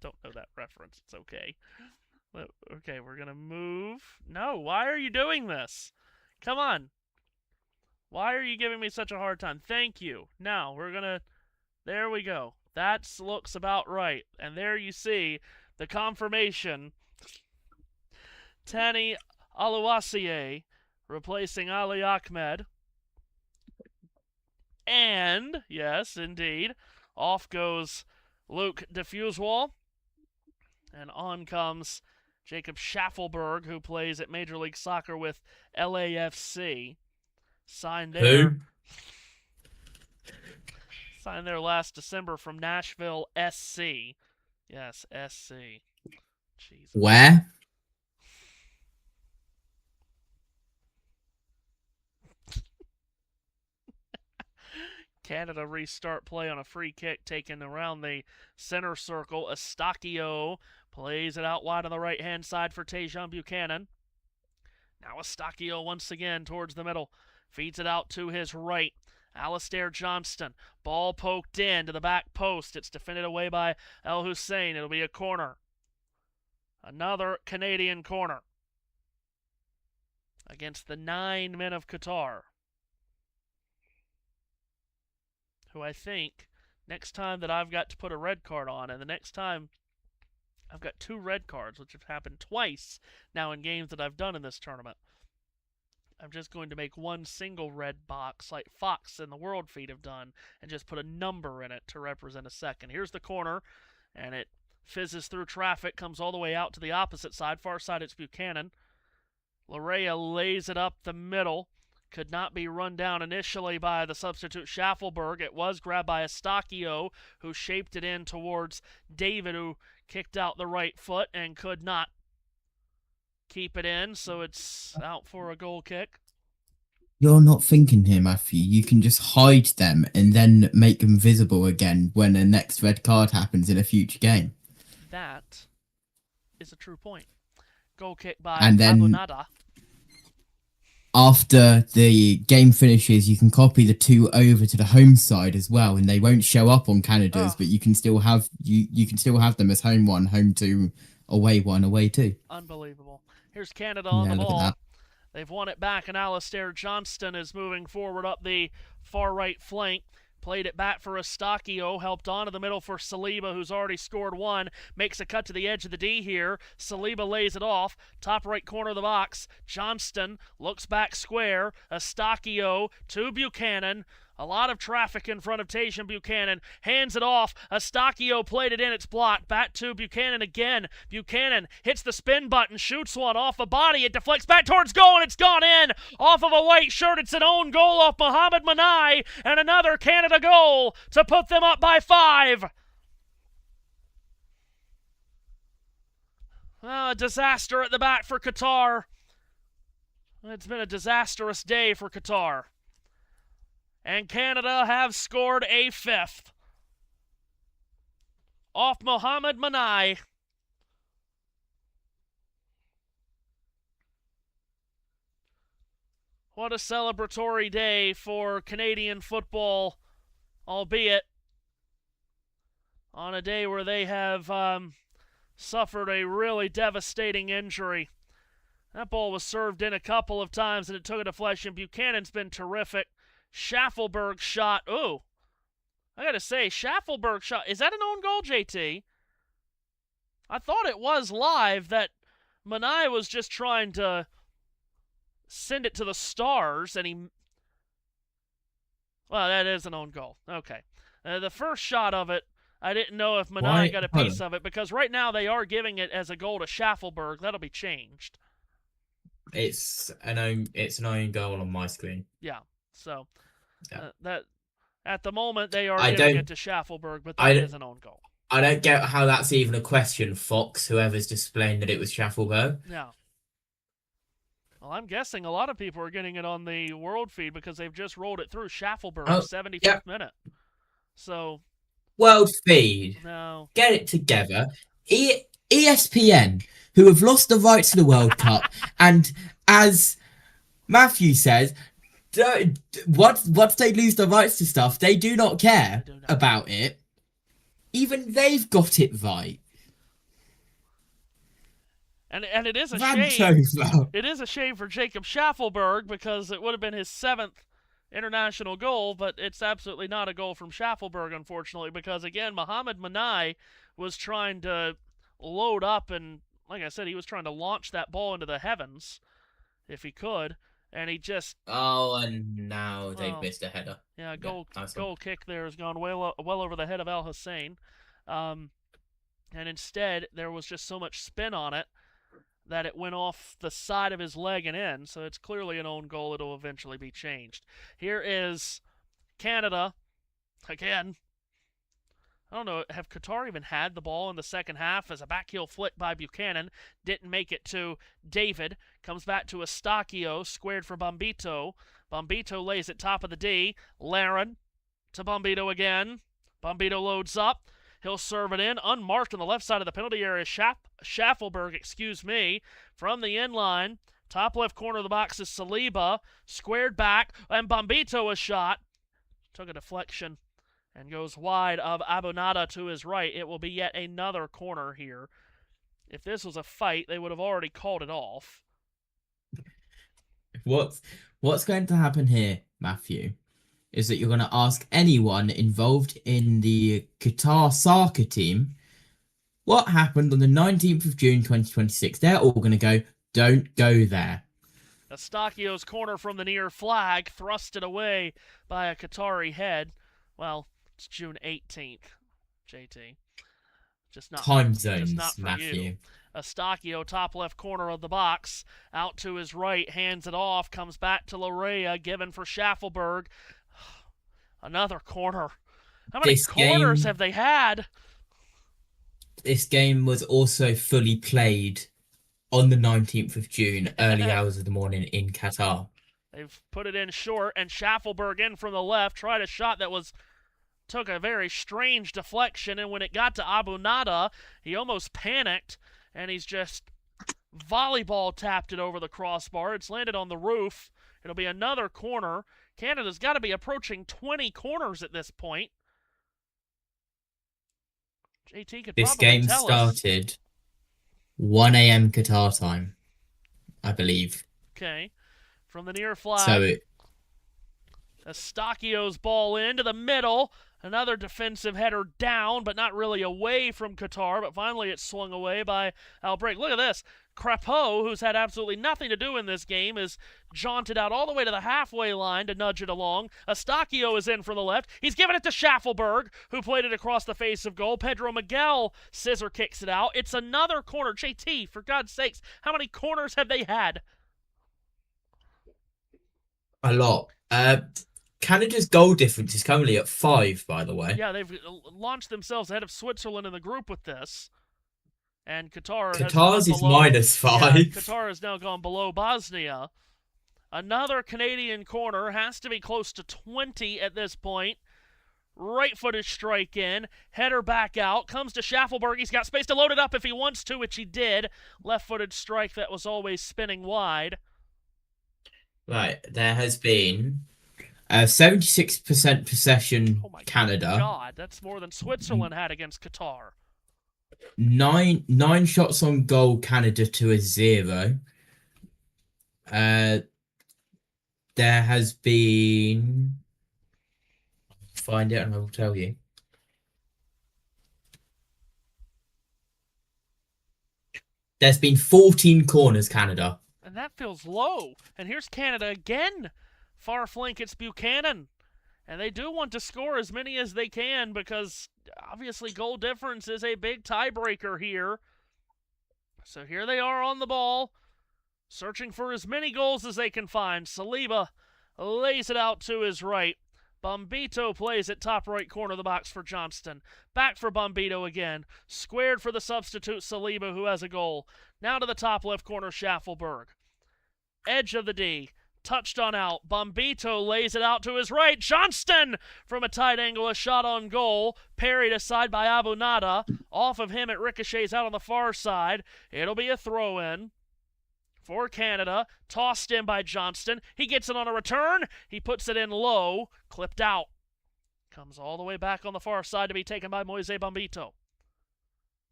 Don't know that reference. It's okay. Okay, we're going to move. No, why are you doing this? Come on. Why are you giving me such a hard time? Thank you. Now, we're going to... There we go. That looks about right. And there you see the confirmation. Tani Oluwaseyi replacing Ali Ahmed. And, yes, indeed, off goes Luke Diffusewall. And on comes Jacob Schaffelberg, who plays at Major League Soccer with LAFC. Signed there last December from Nashville SC. Yes, SC. Jesus. Where? Canada restart play on a free kick taken around the center circle. Eustachio plays it out wide on the right-hand side for Tajon Buchanan. Now Eustachio once again towards the middle. Feeds it out to his right. Alistair Johnston. Ball poked in to the back post. It's defended away by El Hussein. It'll be a corner. Another Canadian corner against the 9 men of Qatar, who I think next time that I've got to put a red card on, and the next time I've got 2 red cards, which have happened twice now in games that I've done in this tournament, I'm just going to make one single red box like Fox and the World Feed have done and just put a number in it to represent a second. Here's the corner, and it fizzes through traffic, comes all the way out to the opposite side. Far side, it's Buchanan. Larea lays it up the middle. Could not be run down initially by the substitute Schaffelberg. It was grabbed by Eustachio, who shaped it in towards David, who kicked out the right foot and could not keep it in, so it's out for a goal kick. You're not thinking here, Matthew. You can just hide them and then make them visible again when the next red card happens in a future game. That is a true point. Goal kick by And then Abunada. After the game finishes, you can copy the 2 over to the home side as well, and they won't show up on Canada's, but you can still have you can still have them as home 1, home 2, away 1, away 2. Unbelievable. Here's Canada on the look at ball. that. They've won it back, and Alistair Johnston is moving forward up the far right flank. Played it back for Eustachio, helped onto the middle for Saliba, who's already scored 1. Makes a cut to the edge of the D here. Saliba lays it off. Top right corner of the box. Johnston looks back square. Eustachio to Buchanan. A lot of traffic in front of Tajon Buchanan. Hands it off. Eustachio played it in. It's blocked. Back to Buchanan again. Buchanan hits the spin button. Shoots one off the body. It deflects back towards goal, and it's gone in. Off of a white shirt. It's an own goal off Mohamed Manai. And another Canada goal to put them up by 5. A disaster at the back for Qatar. It's been a disastrous day for Qatar. And Canada have scored a 5th. Off Mohamed Manai. What a celebratory day for Canadian football, albeit on a day where they have suffered a really devastating injury. That ball was served in a couple of times, and it took a deflection. Buchanan's been terrific. Schaffelberg's shot. Ooh. I gotta say, Schaffelberg shot. Is that an own goal, JT? I thought it was live that Manai was just trying to send it to the stars, and he. Well, that is an own goal. Okay. The first shot of it, I didn't know if Manai got a piece of it, because right now they are giving it as a goal to Schaffelberg. That'll be changed. It's an own goal on my screen. Yeah. So Yeah. that at the moment they are giving it to Schaffelberg, but that is an own goal. I don't get how that's even a question, Fox, whoever's displaying that it was Schaffelberg. Yeah. Well, I'm guessing a lot of people are getting it on the world feed because they've just rolled it through Schaffelberg, 75th minute. So. World feed. No. Get it together. ESPN, who have lost the rights to the World Cup, and as Matthew says, once they lose the rights to stuff, they do not care about it. Even they've got it right. And it is a shame. It is a shame for Jacob Schaffelberg because it would have been his 7th international goal, but it's absolutely not a goal from Schaffelberg, unfortunately, because, again, Mohamed Manai was trying to load up and, like I said, he was trying to launch that ball into the heavens if he could, and he just... Oh, and now they've missed a header. Yeah, goal kick there has gone well over the head of Al Hussein. And instead, there was just so much spin on it that it went off the side of his leg and in, so it's clearly an own goal. It'll eventually be changed. Here is Canada. Again, I don't know, have Qatar even had the ball in the second half as a backheel flick by Buchanan? Didn't make it to David. Comes back to Eustachio, squared for Bombito. Bombito lays it top of the D. Laren to Bombito again. Bombito loads up. He'll serve it in, unmarked on the left side of the penalty area. Schaffelberg, from the end line. Top left corner of the box is Saliba. Squared back, and Bombito a shot. Took a deflection and goes wide of Abonada to his right. It will be yet another corner here. If this was a fight, they would have already called it off. What's going to happen here, Matthew, is that you're going to ask anyone involved in the Qatar soccer team what happened on the 19th of June 2026. They're all going to go, don't go there. Eustachio's corner from the near flag, thrusted away by a Qatari head. Well, it's June 18th, JT. Just not time zones, just not for Matthew. You. Eustachio, top left corner of the box, out to his right, hands it off, comes back to Larea, given for Schaffelberg. Another corner. How many corners have they had? This game was also fully played on the 19th of June, early hours of the morning in Qatar. They've put it in short, and Schaffelberg in from the left, tried a shot that took a very strange deflection, and when it got to Abonada, he almost panicked, and he's just volleyball tapped it over the crossbar. It's landed on the roof. It'll be another corner. Canada's got to be approaching 20 corners at this point. JT could this probably game tell started us. 1 a.m. Qatar time, I believe. Okay. From the near flag. So Eustachio's ball into the middle. Another defensive header down, but not really away from Qatar. But finally it's swung away by Albrecht. Look at this. Crapeau, who's had absolutely nothing to do in this game, is jaunted out all the way to the halfway line to nudge it along. Eustachio is in from the left. He's given it to Schaffelberg, who played it across the face of goal. Pedro Miguel scissor kicks it out. It's another corner. JT, for God's sakes, how many corners have they had? A lot. Canada's goal difference is currently at 5, by the way. Yeah, they've launched themselves ahead of Switzerland in the group with this. And Qatar's is -5. Yeah, Qatar has now gone below Bosnia. Another Canadian corner, has to be close to 20 at this point. Right-footed strike in, header back out, comes to Schaffelberg. He's got space to load it up if he wants to, which he did. Left-footed strike that was always spinning wide. Right, there has been 76% possession, oh my Canada. God, that's more than Switzerland had against Qatar. 9 shots on goal, Canada to a 0. There has been find it and I will tell you. There's been 14 corners, Canada. And that feels low. And here's Canada again. Far flank, it's Buchanan. And they do want to score as many as they can because obviously goal difference is a big tiebreaker here. So here they are on the ball, searching for as many goals as they can find. Saliba lays it out to his right. Bombito plays at top right corner of the box for Johnston. Back for Bombito again. Squared for the substitute Saliba, who has a goal. Now to the top left corner, Schaffelberg. Edge of the D. Touched on out. Bombito lays it out to his right. Johnston from a tight angle, a shot on goal. Parried aside by Abunada. Off of him, it ricochets out on the far side. It'll be a throw-in for Canada. Tossed in by Johnston. He gets it on a return. He puts it in low. Clipped out. Comes all the way back on the far side to be taken by Moise Bombito.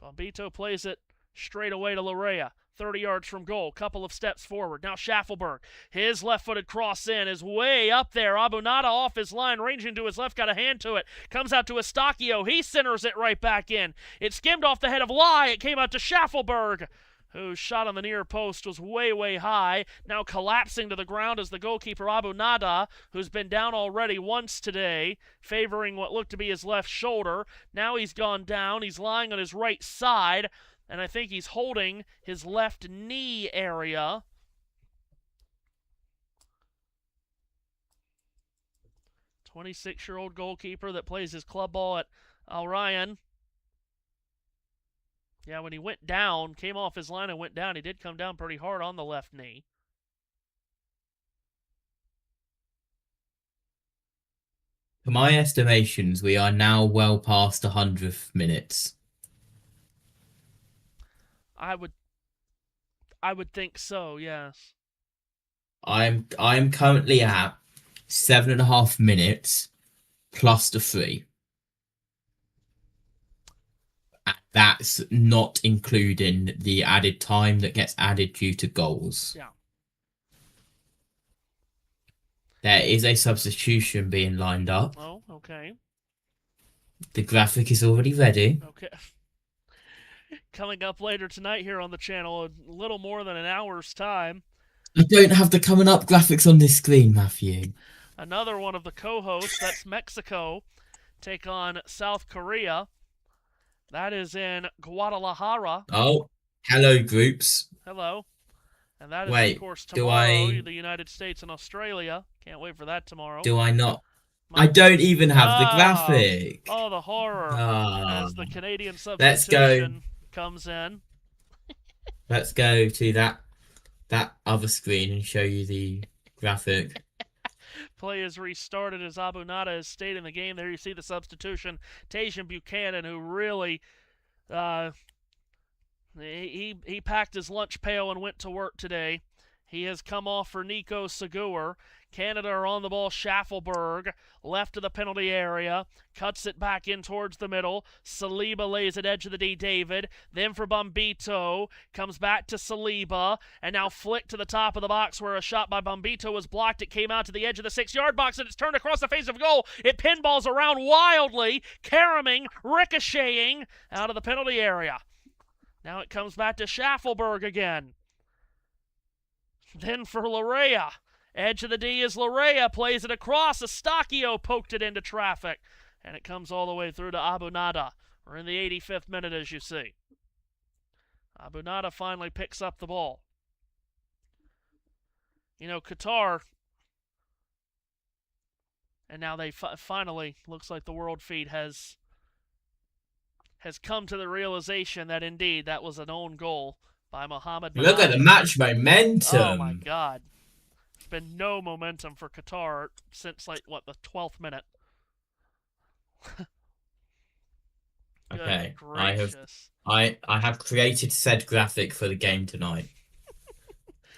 Bombito plays it straight away to Larea. 30 yards from goal, couple of steps forward. Now Schaffelberg, his left-footed cross in is way up there. Abunada off his line, ranging to his left, got a hand to it. Comes out to Eustaquio, he centers it right back in. It skimmed off the head of Lai, it came out to Schaffelberg, whose shot on the near post was way, way high. Now collapsing to the ground is the goalkeeper Abunada, who's been down already once today, favoring what looked to be his left shoulder. Now he's gone down, he's lying on his right side, and I think he's holding his left knee area. "26-year-old goalkeeper that plays his club ball at Al Ryan." Yeah, when he went down, came off his line and went down, he did come down pretty hard on the left knee. For my estimations, we are now well past 100th minutes. I would think so, yes. I'm currently at 7.5 minutes plus the 3. And that's not including the added time that gets added due to goals. Yeah. There is a substitution being lined up. Oh, okay. The graphic is already ready. Okay. Coming up later tonight here on the channel, a little more than an hour's time. I don't have the coming up graphics on this screen, Matthew. Another one of the co-hosts, that's Mexico, take on South Korea. That is in Guadalajara. Oh, hello, groups. Hello. And that is, Wait, of course, do tomorrow, I- the United States and Australia. Can't wait for that tomorrow. Do I not? I don't even have the graphic. Oh, the horror. Ah. As the Canadian Let's go. substitution comes in. Let's go to that other screen and show you the graphic. Play is restarted as Abunada has stayed in the game. There you see the substitution. Tajan Buchanan, who really, he packed his lunch pail and went to work today. He has come off for Nico Segur. Canada are on the ball. Schaffelberg, left of the penalty area, cuts it back in towards the middle. Saliba lays it edge of the D. David. Then for Bombito, comes back to Saliba, and now flicked to the top of the box where a shot by Bombito was blocked. It came out to the edge of the 6-yard box, and it's turned across the face of goal. It pinballs around wildly, caroming, ricocheting out of the penalty area. Now it comes back to Schaffelberg again. Then for Larea. Edge of the D is Larea, plays it across. Eustaquio poked it into traffic. And it comes all the way through to Abunada. We're in the 85th minute, as you see. Abunada finally picks up the ball. You know, Qatar, and now they finally, looks like the world feed has come to the realization that indeed that was an own goal by Mohamed. Look at the match momentum. Oh my God. There's been no momentum for Qatar since, like, what, the 12th minute. Okay, gracious. I have created said graphic for the game tonight.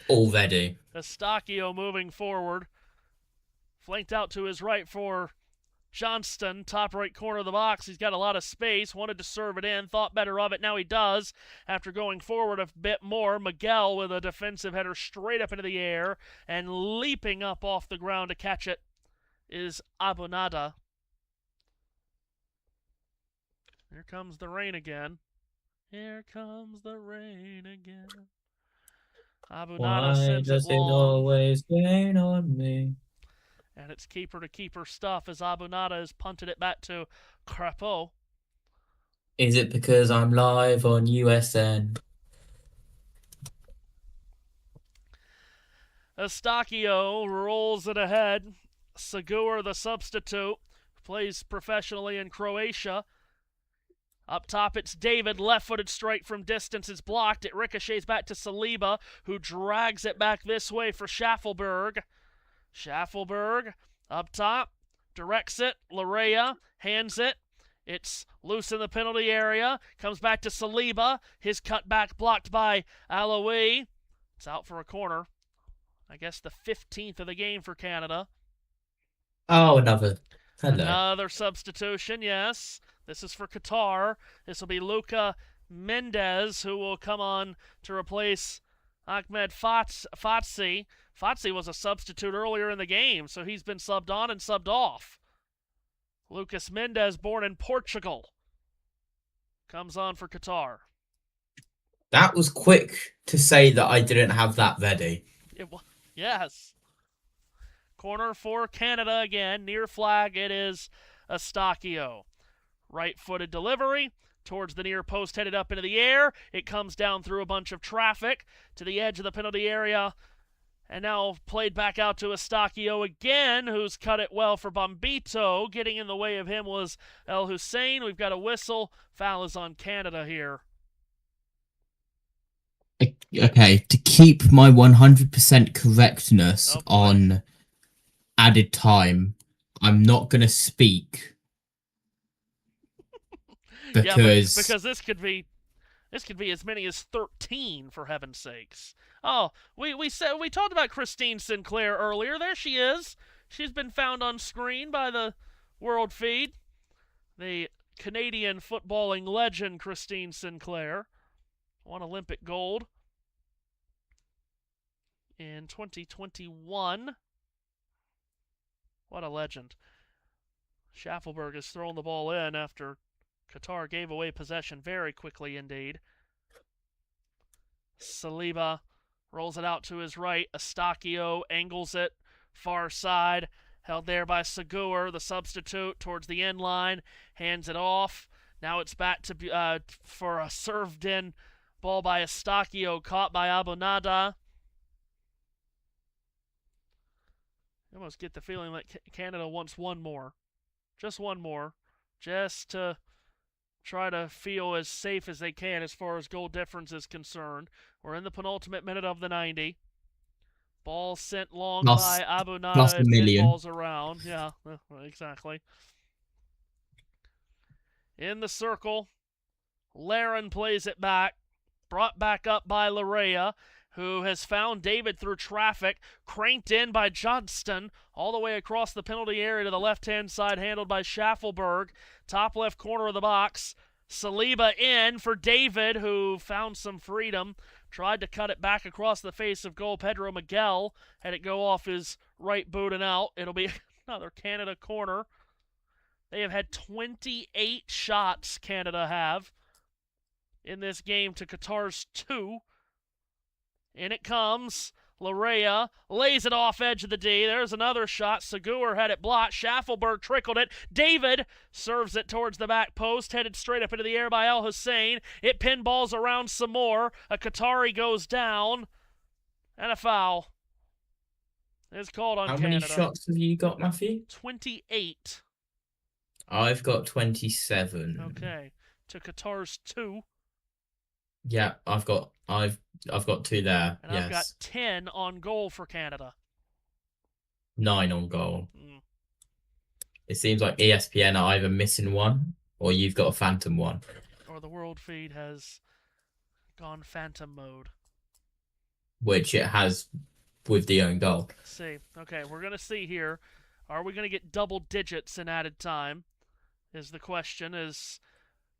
Already. Eustaquio moving forward. Flanked out to his right for Johnston, top right corner of the box. He's got a lot of space, wanted to serve it in, thought better of it. Now he does after going forward a bit more. Miguel with a defensive header straight up into the air, and leaping up off the ground to catch it is Abunada. Here comes the rain again. Here comes the rain again. Abu Nada Why sends it does it long. always rain on me? And it's keeper-to-keeper stuff as Abu Nada has punted it back to Crapeau. Is it because I'm live on USN? Eustachio rolls it ahead. Segur, the substitute, plays professionally in Croatia. Up top, it's David. Left-footed strike from distance is blocked. It ricochets back to Saliba, who drags it back this way for Schaffelberg. Schaffelberg up top, directs it. Larea hands it. It's loose in the penalty area. Comes back to Saliba. His cutback blocked by Alaoui. It's out for a corner. I guess the 15th of the game for Canada. Oh, another. Hello. Another substitution, yes. This is for Qatar. This will be Luca Mendez, who will come on to replace Ahmed Fatsi. Fatsi was a substitute earlier in the game, so he's been subbed on and subbed off. Lucas Mendez, born in Portugal, comes on for Qatar. That was quick to say that I didn't have that ready. Yes. Corner for Canada again. Near flag, it is Eustachio. Right-footed delivery towards the near post, headed up into the air. It comes down through a bunch of traffic to the edge of the penalty area. And now played back out to Eustachio again, who's cut it well for Bombito. Getting in the way of him was El Hussein. We've got a whistle. Foul is on Canada here. Okay, to keep my 100% correctness on added time, I'm not going to speak because because this could be as many as 13 for heaven's sakes. Oh, we talked about Christine Sinclair earlier. There she is. She's been found on screen by the world feed. The Canadian footballing legend Christine Sinclair won Olympic gold in 2021. What a legend. Schaffelberg has thrown the ball in after Qatar gave away possession very quickly indeed. Saliba rolls it out to his right. Eustachio angles it far side. Held there by Segur, the substitute, towards the end line. Hands it off. Now it's back to for a served-in ball by Eustachio, caught by Abu Nada. I almost get the feeling that Canada wants one more. Just one more. Just to try to feel as safe as they can as far as goal difference is concerned. We're in the penultimate minute of the 90. Ball sent long by Abu Nada. Plus a million. Balls around. Yeah, exactly. In the circle, Laren plays it back. Brought back up by Larea, who has found David through traffic. Cranked in by Johnston, all the way across the penalty area to the left-hand side, handled by Schaffelberg. Top left corner of the box. Saliba in for David, who found some freedom. Tried to cut it back across the face of goal. Pedro Miguel had it go off his right boot and out. It'll be another Canada corner. They have had 28 shots, Canada have, in this game to Qatar's 2. In it comes. Larea lays it off edge of the D. There's another shot. Segur had it blocked. Schaffelberg trickled it. David serves it towards the back post, headed straight up into the air by El Hussein. It pinballs around some more. A Qatari goes down. And a foul is called on Canada. How many shots have you got, Matthew? 28. I've got 27. Okay. To Qatar's 2. Yeah, I've got 2 there. And yes. I've got 10 on goal for Canada. 9 on goal. It seems like ESPN are either missing one or you've got a phantom one. Or the world feed has gone phantom mode. Which it has with the own goal. Let's see. Okay, we're going to see here. Are we going to get double digits in added time? Is the question. As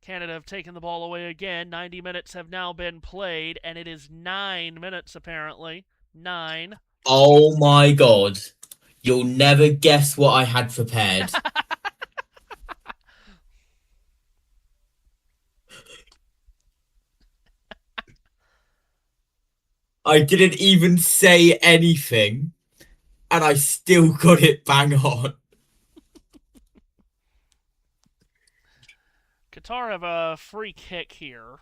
Canada have taken the ball away again. 90 minutes have now been played, and it is 9 minutes apparently. 9. Oh my god. You'll never guess what I had prepared. I didn't even say anything, and I still got it bang on. Qatar have a free kick here.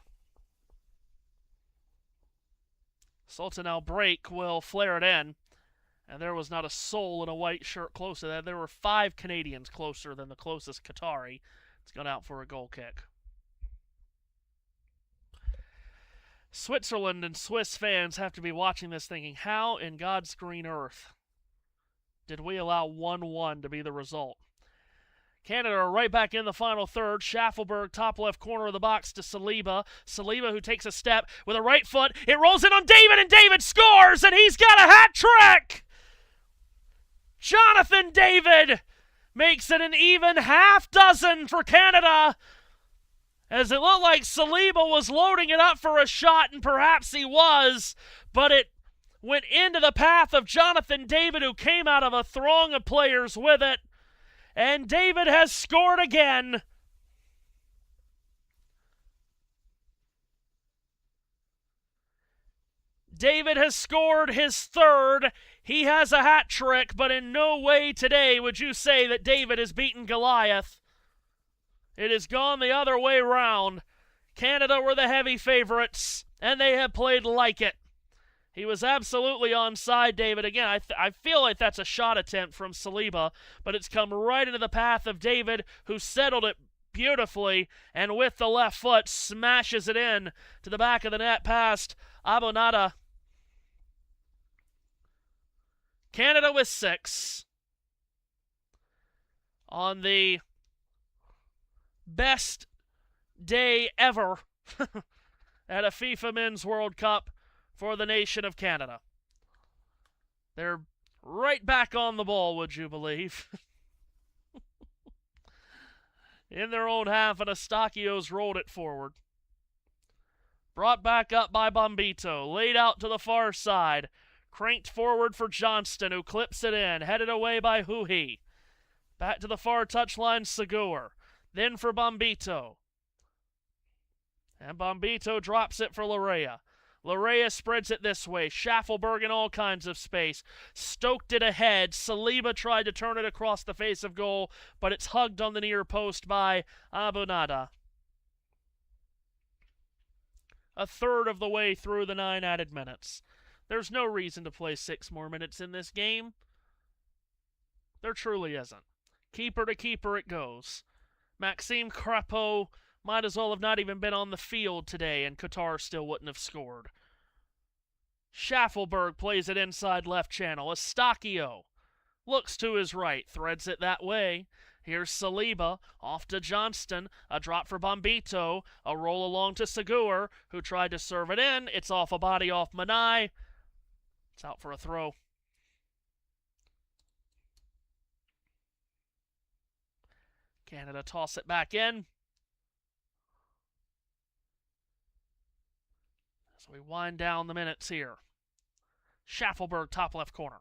Sultan Al Break will flare it in. And there was not a soul in a white shirt close to that. There were 5 Canadians closer than the closest Qatari. It's gone out for a goal kick. Switzerland and Swiss fans have to be watching this thinking, how in God's green earth did we allow 1-1 to be the result? Canada are right back in the final third. Schaffelberg, top left corner of the box to Saliba. Saliba, who takes a step with a right foot. It rolls in on David, and David scores, and he's got a hat trick! Jonathan David makes it an even half dozen for Canada, as it looked like Saliba was loading it up for a shot, and perhaps he was, but it went into the path of Jonathan David, who came out of a throng of players with it. And David has scored again. David has scored his third. He has a hat trick, but in no way today would you say that David has beaten Goliath. It has gone the other way round. Canada were the heavy favorites, and they have played like it. He was absolutely onside, David. Again, I feel like that's a shot attempt from Saliba, but it's come right into the path of David, who settled it beautifully, and with the left foot smashes it in to the back of the net past Abonada. Canada with 6. On the best day ever at a FIFA Men's World Cup for the nation of Canada. They're right back on the ball, would you believe? In their own half, and Eustachios rolled it forward. Brought back up by Bombito, laid out to the far side, cranked forward for Johnston, who clips it in, headed away by Huhi. Back to the far touchline, Segur. Then for Bombito. And Bombito drops it for Larea. Larea spreads it this way. Schaffelberg in all kinds of space. Stoked it ahead. Saliba tried to turn it across the face of goal, but it's hugged on the near post by Abonada. A third of the way through the 9 added minutes. There's no reason to play 6 more minutes in this game. There truly isn't. Keeper to keeper it goes. Maxime Crapeau might as well have not even been on the field today, and Qatar still wouldn't have scored. Schaffelberg plays it inside left channel. Eustaquio looks to his right, threads it that way. Here's Saliba, off to Johnston, a drop for Bombito, a roll along to Segur, who tried to serve it in. It's off a body off Manai. It's out for a throw. Canada toss it back in. So we wind down the minutes here. Schaffelberg, top left corner.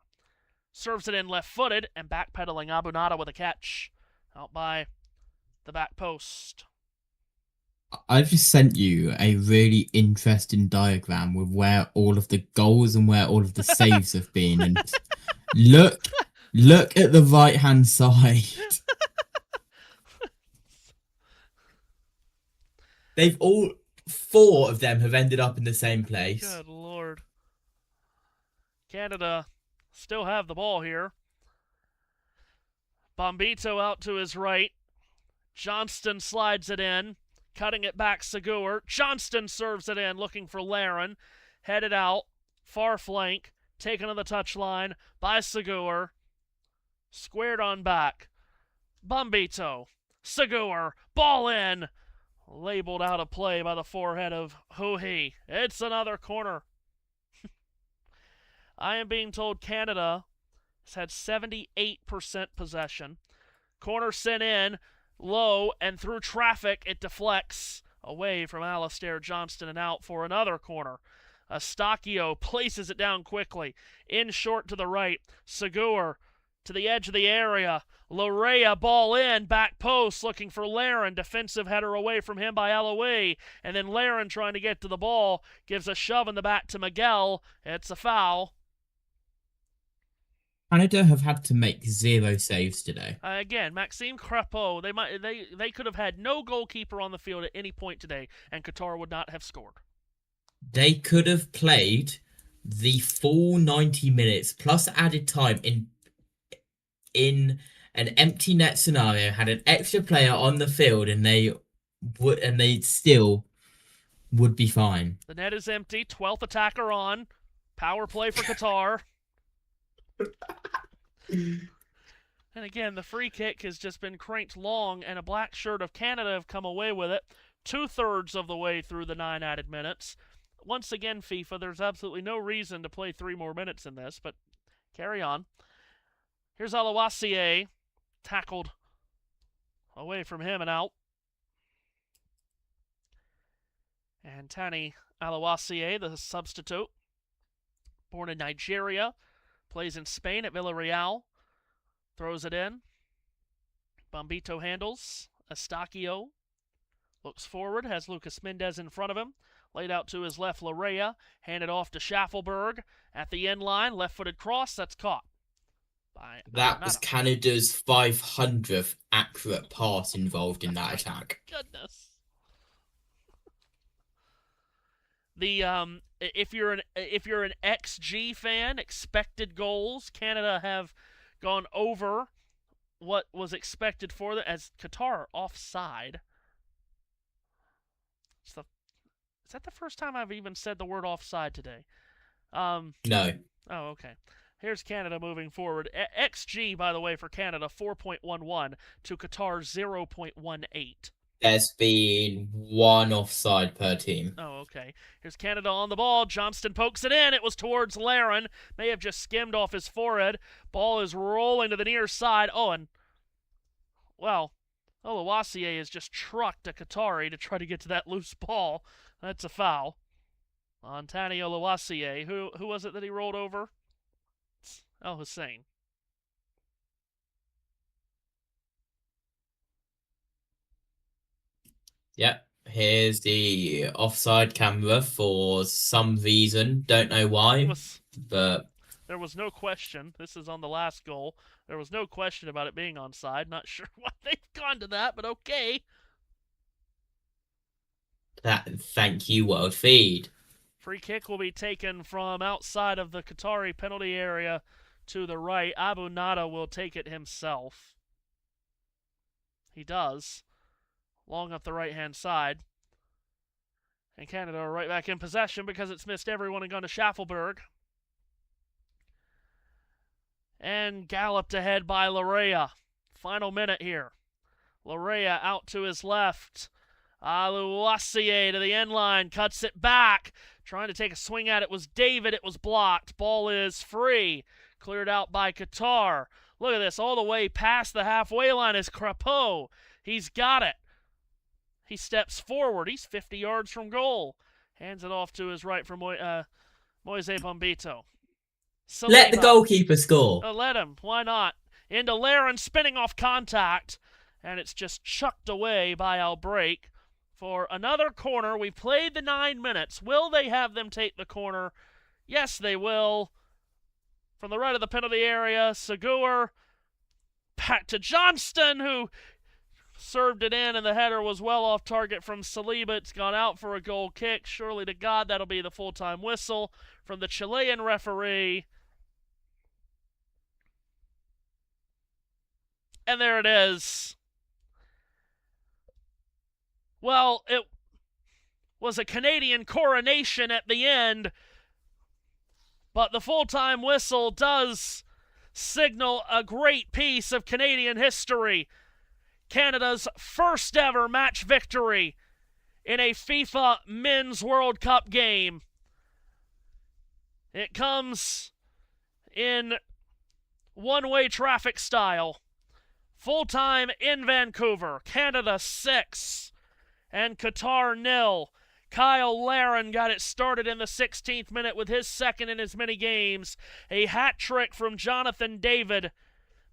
Serves it in left-footed, and backpedaling Abonada with a catch. Out by the back post. I've just sent you a really interesting diagram with where all of the goals and where all of the saves have been. And look at the right-hand side. They've all... 4 of them have ended up in the same place. Good Lord. Canada still have the ball here. Bombito out to his right. Johnston slides it in. Cutting it back, Segur. Johnston serves it in, looking for Laren. Headed out. Far flank. Taken to the touchline by Segur. Squared on back. Bombito. Segur. Ball in. Labeled out of play by the forehead of Huhi. It's another corner. I am being told Canada has had 78% possession. Corner sent in, low, and through traffic, it deflects away from Alistair Johnston and out for another corner. Eustaquio places it down quickly. In short to the right. Segur to the edge of the area. Larea ball in, back post, looking for Laren. Defensive header away from him by Eloise. And then Laren trying to get to the ball. Gives a shove in the back to Miguel. It's a foul. Canada have had to make 0 saves today. Again, Maxime Crapeau. They could have had no goalkeeper on the field at any point today, and Qatar would not have scored. They could have played the full 90 minutes plus added time in an empty net scenario, had an extra player on the field, and they still would be fine. The net is empty. 12th attacker on. Power play for Qatar. And again, the free kick has just been cranked long, and a black shirt of Canada have come away with it 2/3 of the way through the 9 added minutes. Once again, FIFA, there's absolutely no reason to play 3 more minutes in this, but carry on. Here's Alawasie, tackled away from him and out. And Tani Alawasie, the substitute, born in Nigeria, plays in Spain at Villarreal, throws it in. Bombito handles. Estacio looks forward, has Lucas Mendez in front of him. Laid out to his left, Larea. Handed off to Schaffelberg at the end line. Left-footed cross, that's caught. That was Canada's 500th accurate pass involved in that attack. Goodness. If you're an XG fan, expected goals, Canada have gone over what was expected for them as Qatar offside. Is that the first time I've even said the word offside today? No. Oh, okay. Here's Canada moving forward. XG, by the way, for Canada, 4.11 to Qatar 0.18. There's been 1 offside per team. Oh, okay. Here's Canada on the ball. Johnston pokes it in. It was towards Laren. May have just skimmed off his forehead. Ball is rolling to the near side. Oh, and, well, Olawasie has just trucked a Qatari to try to get to that loose ball. That's a foul on Tani Olawasie. Who was it that he rolled over? El Hussein. Yep. Here's the offside camera for some reason. Don't know why, but There was no question. This is on the last goal. There was no question about it being onside. Not sure why they've gone to that, but okay. thank you, World Feed. Free kick will be taken from outside of the Qatari penalty area to the right. Abu Nada will take it himself. He does. Long up the right-hand side. And Canada are right back in possession because it's missed everyone and gone to Schaffelberg. And galloped ahead by Larea. Final minute here. Larea out to his left. Alawasie to the end line. Cuts it back. Trying to take a swing at it was David. It was blocked. Ball is free. Cleared out by Qatar. Look at this. All the way past the halfway line is Crapeau. He's got it. He steps forward. He's 50 yards from goal. Hands it off to his right for Moise Bombito. Let the goalkeeper score. Let him. Why not? Into Laren, spinning off contact. And it's just chucked away by Albrake for another corner. We've played the 9 minutes. Will they have them take the corner? Yes, they will. From the right of the penalty area, Segur back to Johnston, who served it in, and the header was well off target from Saliba. It's gone out for a goal kick. Surely to God, that'll be the full-time whistle from the Chilean referee. And there it is. Well, it was a Canadian coronation at the end, but the full-time whistle does signal a great piece of Canadian history. Canada's first ever match victory in a FIFA Men's World Cup game. It comes in one-way traffic style. Full-time in Vancouver. Canada 6 and Qatar 0. Kyle Laren got it started in the 16th minute with his second in as many games. A hat trick from Jonathan David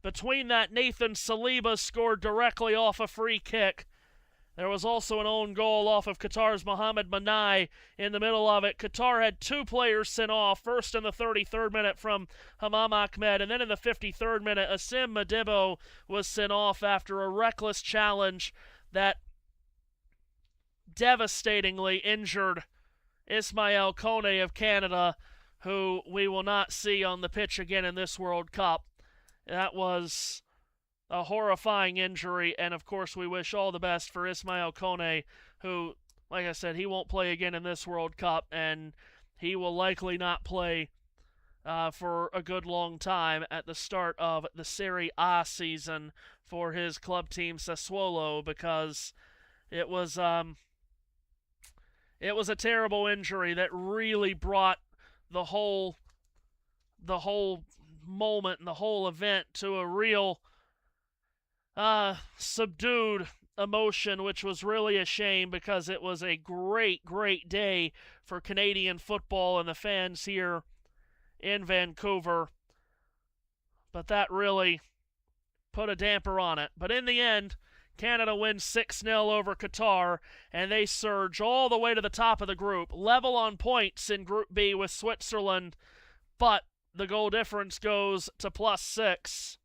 Between that, Nathan Saliba scored directly off a free kick. There was also an own goal off of Qatar's Mohamed Manai in the middle of it. Qatar had 2 players sent off, first in the 33rd minute from Hamam Ahmed, and then in the 53rd minute, Asim Madibo was sent off after a reckless challenge that devastatingly injured Ismail Kone of Canada, who we will not see on the pitch again in this World Cup. That was a horrifying injury, and of course we wish all the best for Ismail Kone, who, like I said, he won't play again in this World Cup, and he will likely not play for a good long time at the start of the Serie A season for his club team Sassuolo, because it was a terrible injury that really brought the whole moment and the whole event to a real subdued emotion, which was really a shame, because it was a great, great day for Canadian football and the fans here in Vancouver. But that really put a damper on it. But in the end, Canada wins 6-0 over Qatar, and they surge all the way to the top of the group, level on points in Group B with Switzerland, but the goal difference goes to +6.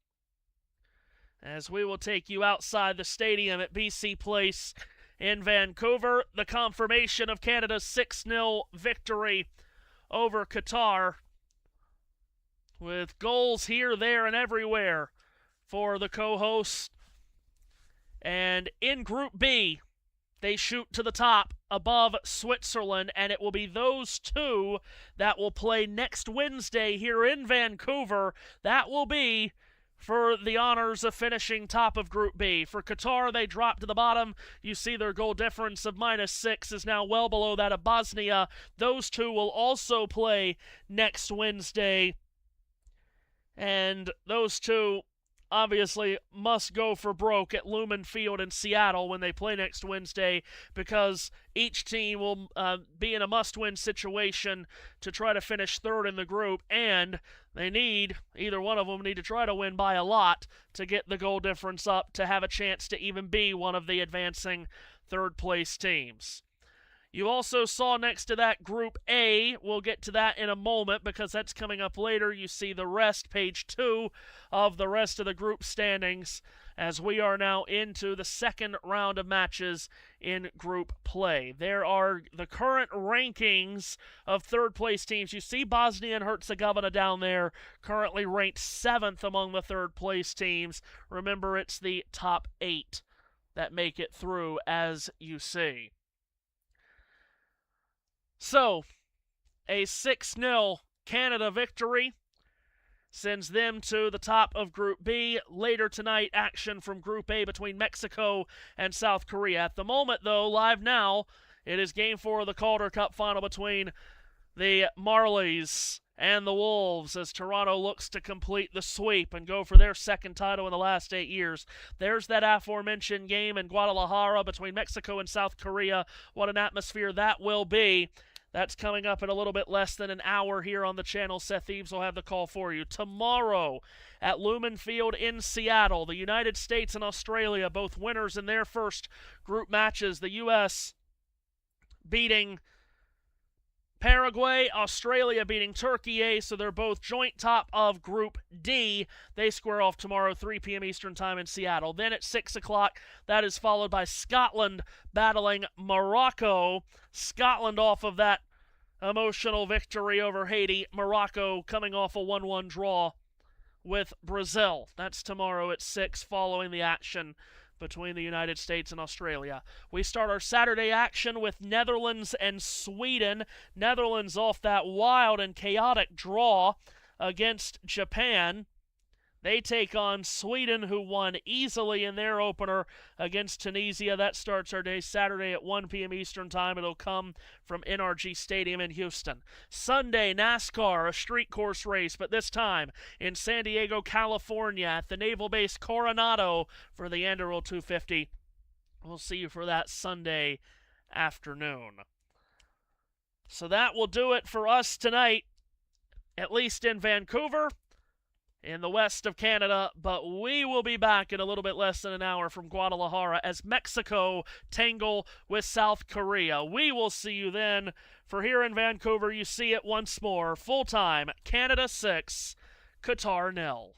As we will take you outside the stadium at BC Place in Vancouver, the confirmation of Canada's 6-0 victory over Qatar, with goals here, there, and everywhere for the co-host. And in Group B, they shoot to the top above Switzerland, and it will be those two that will play next Wednesday here in Vancouver. That will be for the honors of finishing top of Group B. For Qatar, they drop to the bottom. You see their goal difference of -6 is now well below that of Bosnia. Those two will also play next Wednesday, and those two obviously must go for broke at Lumen Field in Seattle when they play next Wednesday, because each team will be in a must-win situation to try to finish third in the group, and either one of them need to try to win by a lot to get the goal difference up to have a chance to even be one of the advancing third-place teams. You also saw next to that Group A, we'll get to that in a moment because that's coming up later. You see the rest, page 2 of the rest of the group standings, as we are now into the second round of matches in group play. There are the current rankings of third-place teams. You see Bosnia and Herzegovina down there, currently ranked 7th among the third-place teams. Remember, it's the top 8 that make it through, as you see. So, a 6-0 Canada victory sends them to the top of Group B. Later tonight, action from Group A between Mexico and South Korea. At the moment, though, live now, it is Game 4 of the Calder Cup final between the Marlies and the Wolves, as Toronto looks to complete the sweep and go for their second title in the last 8 years. There's that aforementioned game in Guadalajara between Mexico and South Korea. What an atmosphere that will be. That's coming up in a little bit less than an hour here on the channel. Seth Eves will have the call for you. Tomorrow at Lumen Field in Seattle, the United States and Australia, both winners in their first group matches. The U.S. beating Paraguay, Australia beating Turkey, so they're both joint top of Group D. They square off tomorrow, 3 p.m. Eastern Time in Seattle. Then at 6 o'clock, that is followed by Scotland battling Morocco. Scotland off of that emotional victory over Haiti. Morocco coming off a 1-1 draw with Brazil. That's tomorrow at 6, following the action between the United States and Australia. We start our Saturday action with Netherlands and Sweden. Netherlands off that wild and chaotic draw against Japan. They take on Sweden, who won easily in their opener against Tunisia. That starts our day Saturday at 1 p.m. Eastern Time. It'll come from NRG Stadium in Houston. Sunday, NASCAR, a street course race, but this time in San Diego, California, at the naval base Coronado for the Anderle 250. We'll see you for that Sunday afternoon. So that will do it for us tonight, at least in Vancouver. in the west of Canada, but we will be back in a little bit less than an hour from Guadalajara as Mexico tangle with South Korea. We will see you then. For here in Vancouver, you see it once more. Full time, Canada 6, Qatar 0.